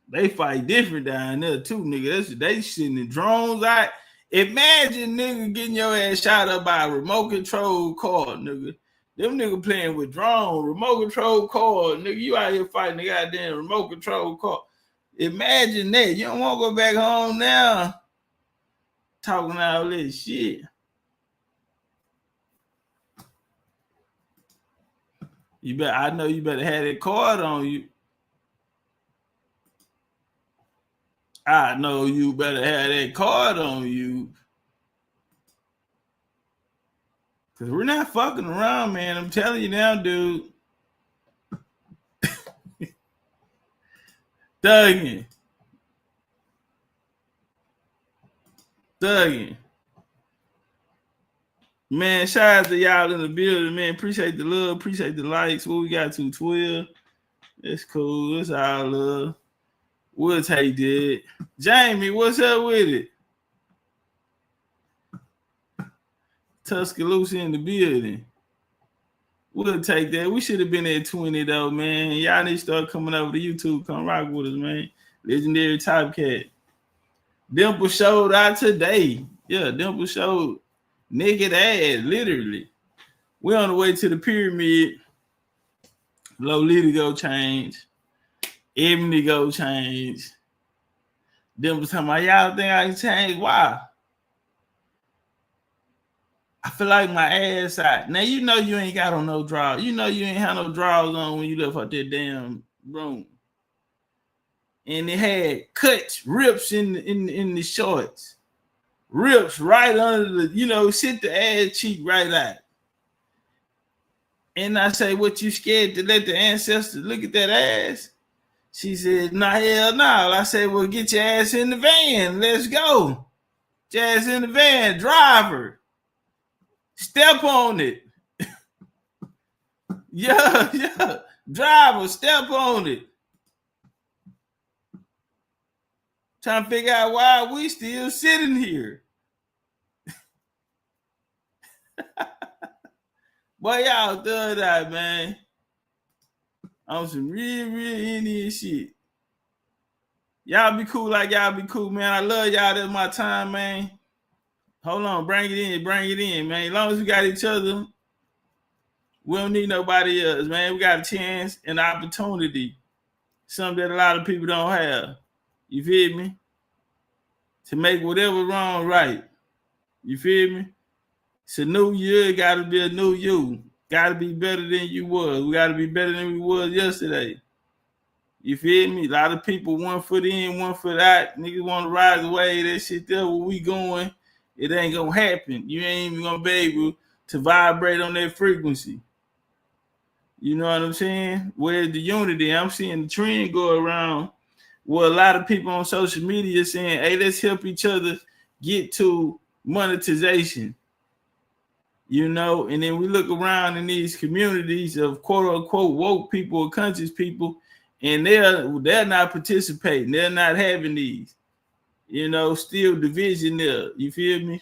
They fight different down there too, nigga. They sending drones out. Imagine, nigga, getting your ass shot up by a remote control car, nigga. Them nigga playing with drone, remote control car, nigga. You out here fighting the goddamn remote control car. Imagine that. You don't want to go back home now talking all this shit. I know you better have that card on you. I know you better have that card on you. Because we're not fucking around, man. I'm telling you now, dude. Thugging. Man, shout out to y'all in the building, man. Appreciate the love. Appreciate the likes. What we got to 12. That's cool. That's all love. We'll take that. Jamie, what's up with it? Tuscaloosa in the building. We'll take that. We should have been at 20 though, man. Y'all need to start coming over to YouTube. Come rock with us, man. Legendarytopcatz. Dimple showed out today. Yeah, Dimple showed naked ass, literally. We're on the way to the pyramid. Lolita go change. Ebony go change. Dimple talking about, y'all think I can change? Why? I feel like my ass out. Now, you know you ain't got on no drawers. You know you ain't had no drawers on when you left out that damn room. And it had cuts, rips in the shorts. Rips right under the, sit the ass cheek right out. And I say, what, you scared to let the ancestors look at that ass? She said, nah, hell no. I said, well, get your ass in the van. Let's go. Get your ass in the van. Driver. Step on it. Yeah. Driver, step on it. Trying to figure out why we still sitting here. Boy, y'all done that, man. On some real Indian shit. Y'all be cool like y'all be cool, man. I love y'all. That's my time, man. Hold on, bring it in, man. As long as we got each other, we don't need nobody else, man. We got a chance and opportunity. Something that a lot of people don't have. You feel me? To make whatever wrong right. You feel me? It's a new year, it gotta be a new you. Gotta be better than you was. We gotta be better than we was yesterday. You feel me? A lot of people 1 foot in, 1 foot out. Niggas want to ride the way that shit there where we going. It ain't gonna happen. You ain't even gonna be able to vibrate on that frequency. You know what I'm saying? Where's the unity? I'm seeing the trend go around where a lot of people on social media saying, hey, let's help each other get to monetization. And then we look around in these communities of quote unquote woke people or conscious people, and they're not participating. They're not having these, still division there. You feel me?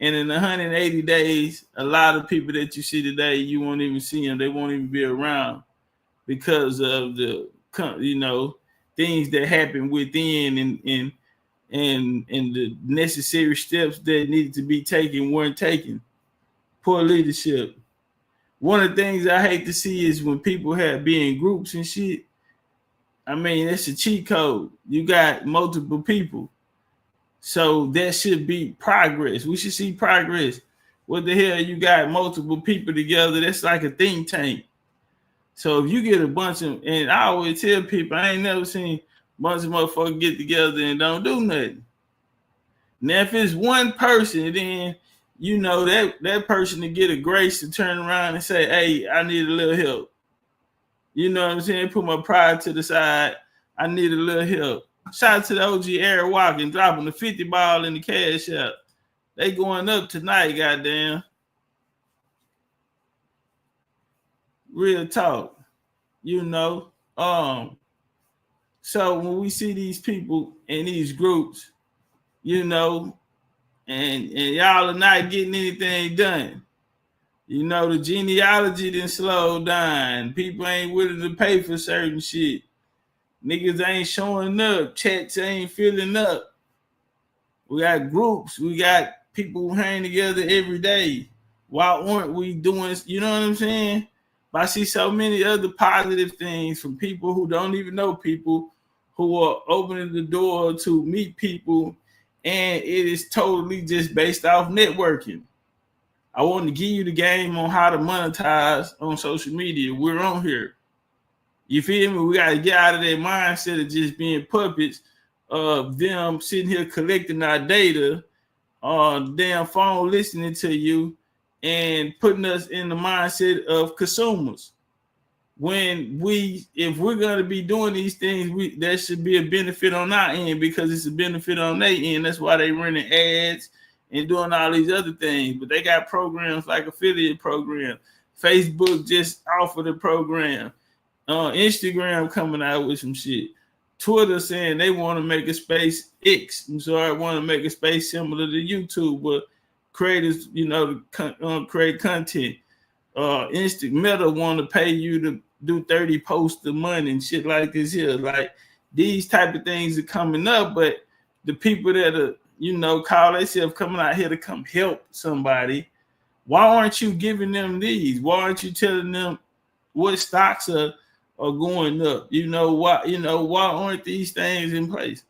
And in 180 days, a lot of people that you see today, you won't even see them. They won't even be around because of the, things that happen within and the necessary steps that needed to be taken weren't taken. poor leadership. One of the things I hate to see is when people be in groups and shit. I mean, it's a cheat code. You got multiple people. So that should be progress. We should see progress. What the hell, you got multiple people together? That's like a think tank. So if you get a bunch of, and I always tell people, I ain't never seen a bunch of motherfuckers get together and don't do nothing. Now, if it's one person, then you know that person to get a grace to turn around and say, hey, I need a little help. You know what I'm saying? Put my pride to the side. I need a little help. Shout out to the OG Eric Walking, dropping the 50 ball in the cash app. They going up tonight, goddamn. Real talk. You know. So when we see these people in these groups, you know, and y'all are not getting anything done. You know, the genealogy didn't slow down. People ain't willing to pay for certain shit. Niggas ain't showing up. Checks ain't filling up. We got groups. We got people who hang together every day. Why aren't we doing, you know what I'm saying? But I see so many other positive things from people who don't even know people, who are opening the door to meet people, and it is totally just based off networking. I want to give you the game on how to monetize on social media. We're on here. You feel me? We got to get out of that mindset of just being puppets of them sitting here collecting our data on damn phone, listening to you, and putting us in the mindset of consumers. When if we're going to be doing these things, that should be a benefit on our end, because it's a benefit on their end. That's why they running ads and doing all these other things. But they got programs like affiliate program. Facebook just offered a program. Instagram coming out with some shit. Twitter saying they want to make a space X. I'm sorry, want to make a space similar to YouTube, but creators, you know, create content. Meta want to pay you to do 30 posts a month and shit like this here. Like, these type of things are coming up, but the people that are, you know, call themselves coming out here to come help somebody, why aren't you giving them these? Why aren't you telling them what stocks are going up? Why aren't these things in place?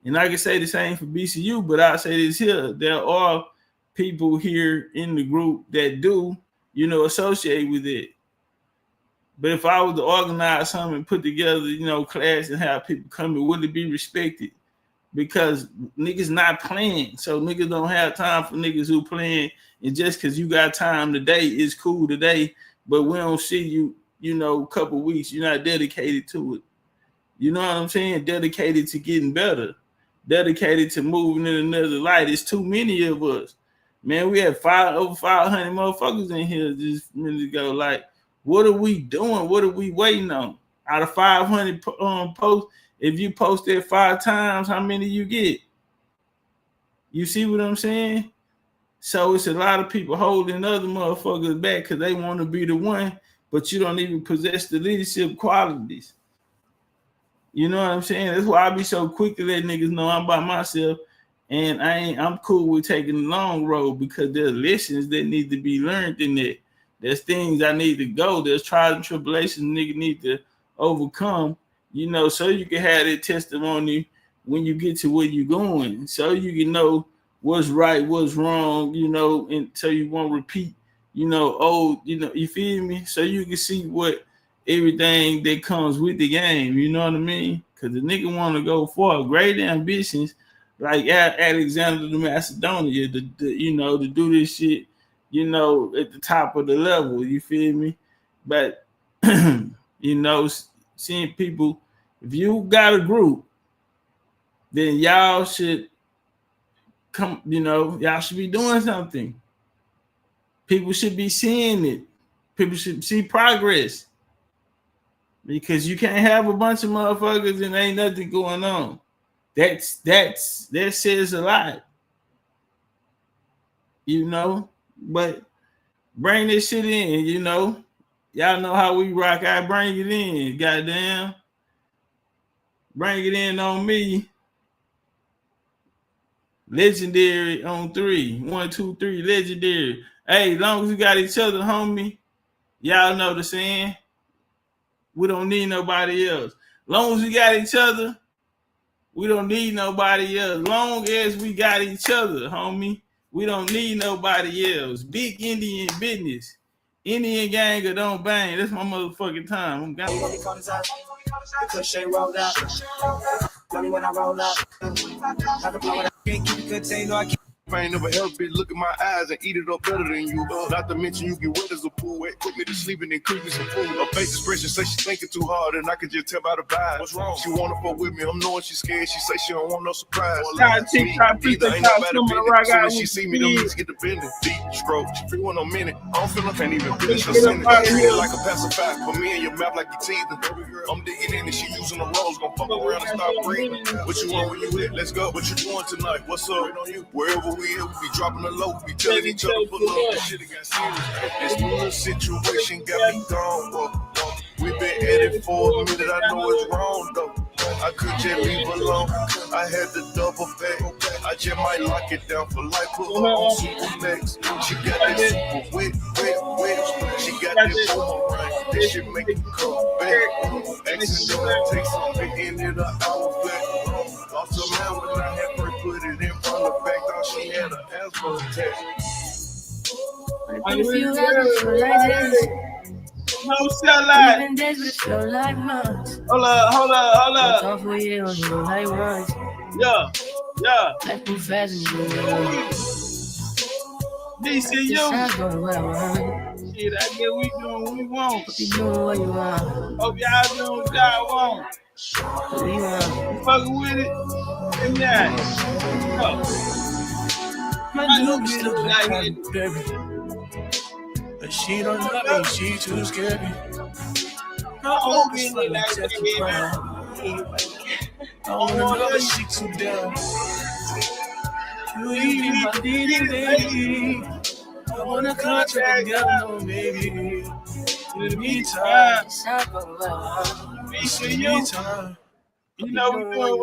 And I can say the same for BCU, but I say this here: there are people here in the group that do, you know, associate with it. But if I was to organize something and put together, you know, class and have people come in, would it be respected? Because niggas not playing. So niggas don't have time for niggas who playing. And just because you got time today is cool today, but we don't see you, you know, a couple weeks, you're not dedicated to it. You know what I'm saying? Dedicated to getting better. Dedicated to moving in another light. It's too many of us. Man, we had over 500 motherfuckers in here just a minute ago. Like, what are we doing? What are we waiting on? Out of 500 posts, if you post it 5 times, how many you get? You see what I'm saying? So it's a lot of people holding other motherfuckers back because they want to be the one, but you don't even possess the leadership qualities. You know what I'm saying? That's why I be so quick to let niggas know I'm by myself, and I'm cool with taking the long road, because there's lessons that need to be learned in it. There's things I need to go. There's trials and tribulations niggas need to overcome, you know, so you can have that testimony when you get to where you're going, so you can know what's right, what's wrong, you know, and so you won't repeat, you know, you feel me? So you can see what everything that comes with the game, you know what I mean? Because the nigga want to go for great ambitions, like Alexander the Macedonia, to do this shit, you know, at the top of the level, you feel me? But, you know, seeing people, if you got a group, then y'all should come, you know, y'all should be doing something. People should be seeing it. People should see progress. Because you can't have a bunch of motherfuckers and ain't nothing going on. That says a lot. You know, but bring this shit in, you know. Y'all know how we rock. I bring it in, goddamn. Bring it in on me. Legendary on 3. 1, 2, 3, legendary. Hey, as long as we got each other, homie, y'all know the saying. We don't need nobody else. Long as we got each other, we don't need nobody else. Long as we got each other, homie, we don't need nobody else. Big Indian business. Indian gang or don't bang. That's my motherfucking time. I'm gone. I ain't never helped it. Look at my eyes and eat it up better than you. Not to mention you get wet as a pool. Wet, quick me to sleep and then creep me some food. Her face expression say she thinking too hard, and I can just tell by the vibe. What's wrong? She wanna fuck with me. I'm knowing she's scared. She say she don't want no surprise. She see me, them niggas get the bending. Deep stroke. She free one a minute. I don't feel I can't even finish her sentence. Treat it like a pacifier. Put me in your mouth like you teething. I'm digging in and she using the rolls. Gonna fuck around and stop breathing. What you want when you hit? Let's go. What you doing tonight? What's up? Wherever we be dropping the low, we telling each other for love. This shit got serious. This little situation got me gone. We been at it for a minute. I know it's wrong though. I could just leave alone. I had to double back. I just might lock it down for life. Put her on super max. She got that super wet. She got that boomerang. This shit make you come back. Accidentally take something in it an hour back. Lost her man when I had her put it in front of back. Thought she had an asthma attack. If you ever feel like this, no sell out. even days would feel like months. Hold up. Talk for you on you like once. Yeah. Life move fast and you DCU. Shit, I guess we doing what we want. Hope you doing what you want. Hope y'all doing what y'all want. What you want? You fucking with it? And yeah. My new look like it, baby. But she don't love me, she too scary. Her own is like testifying. I wanna know that she too down. You be my ditty, baby. I wanna contract together, no baby. In the meantime, you know we doing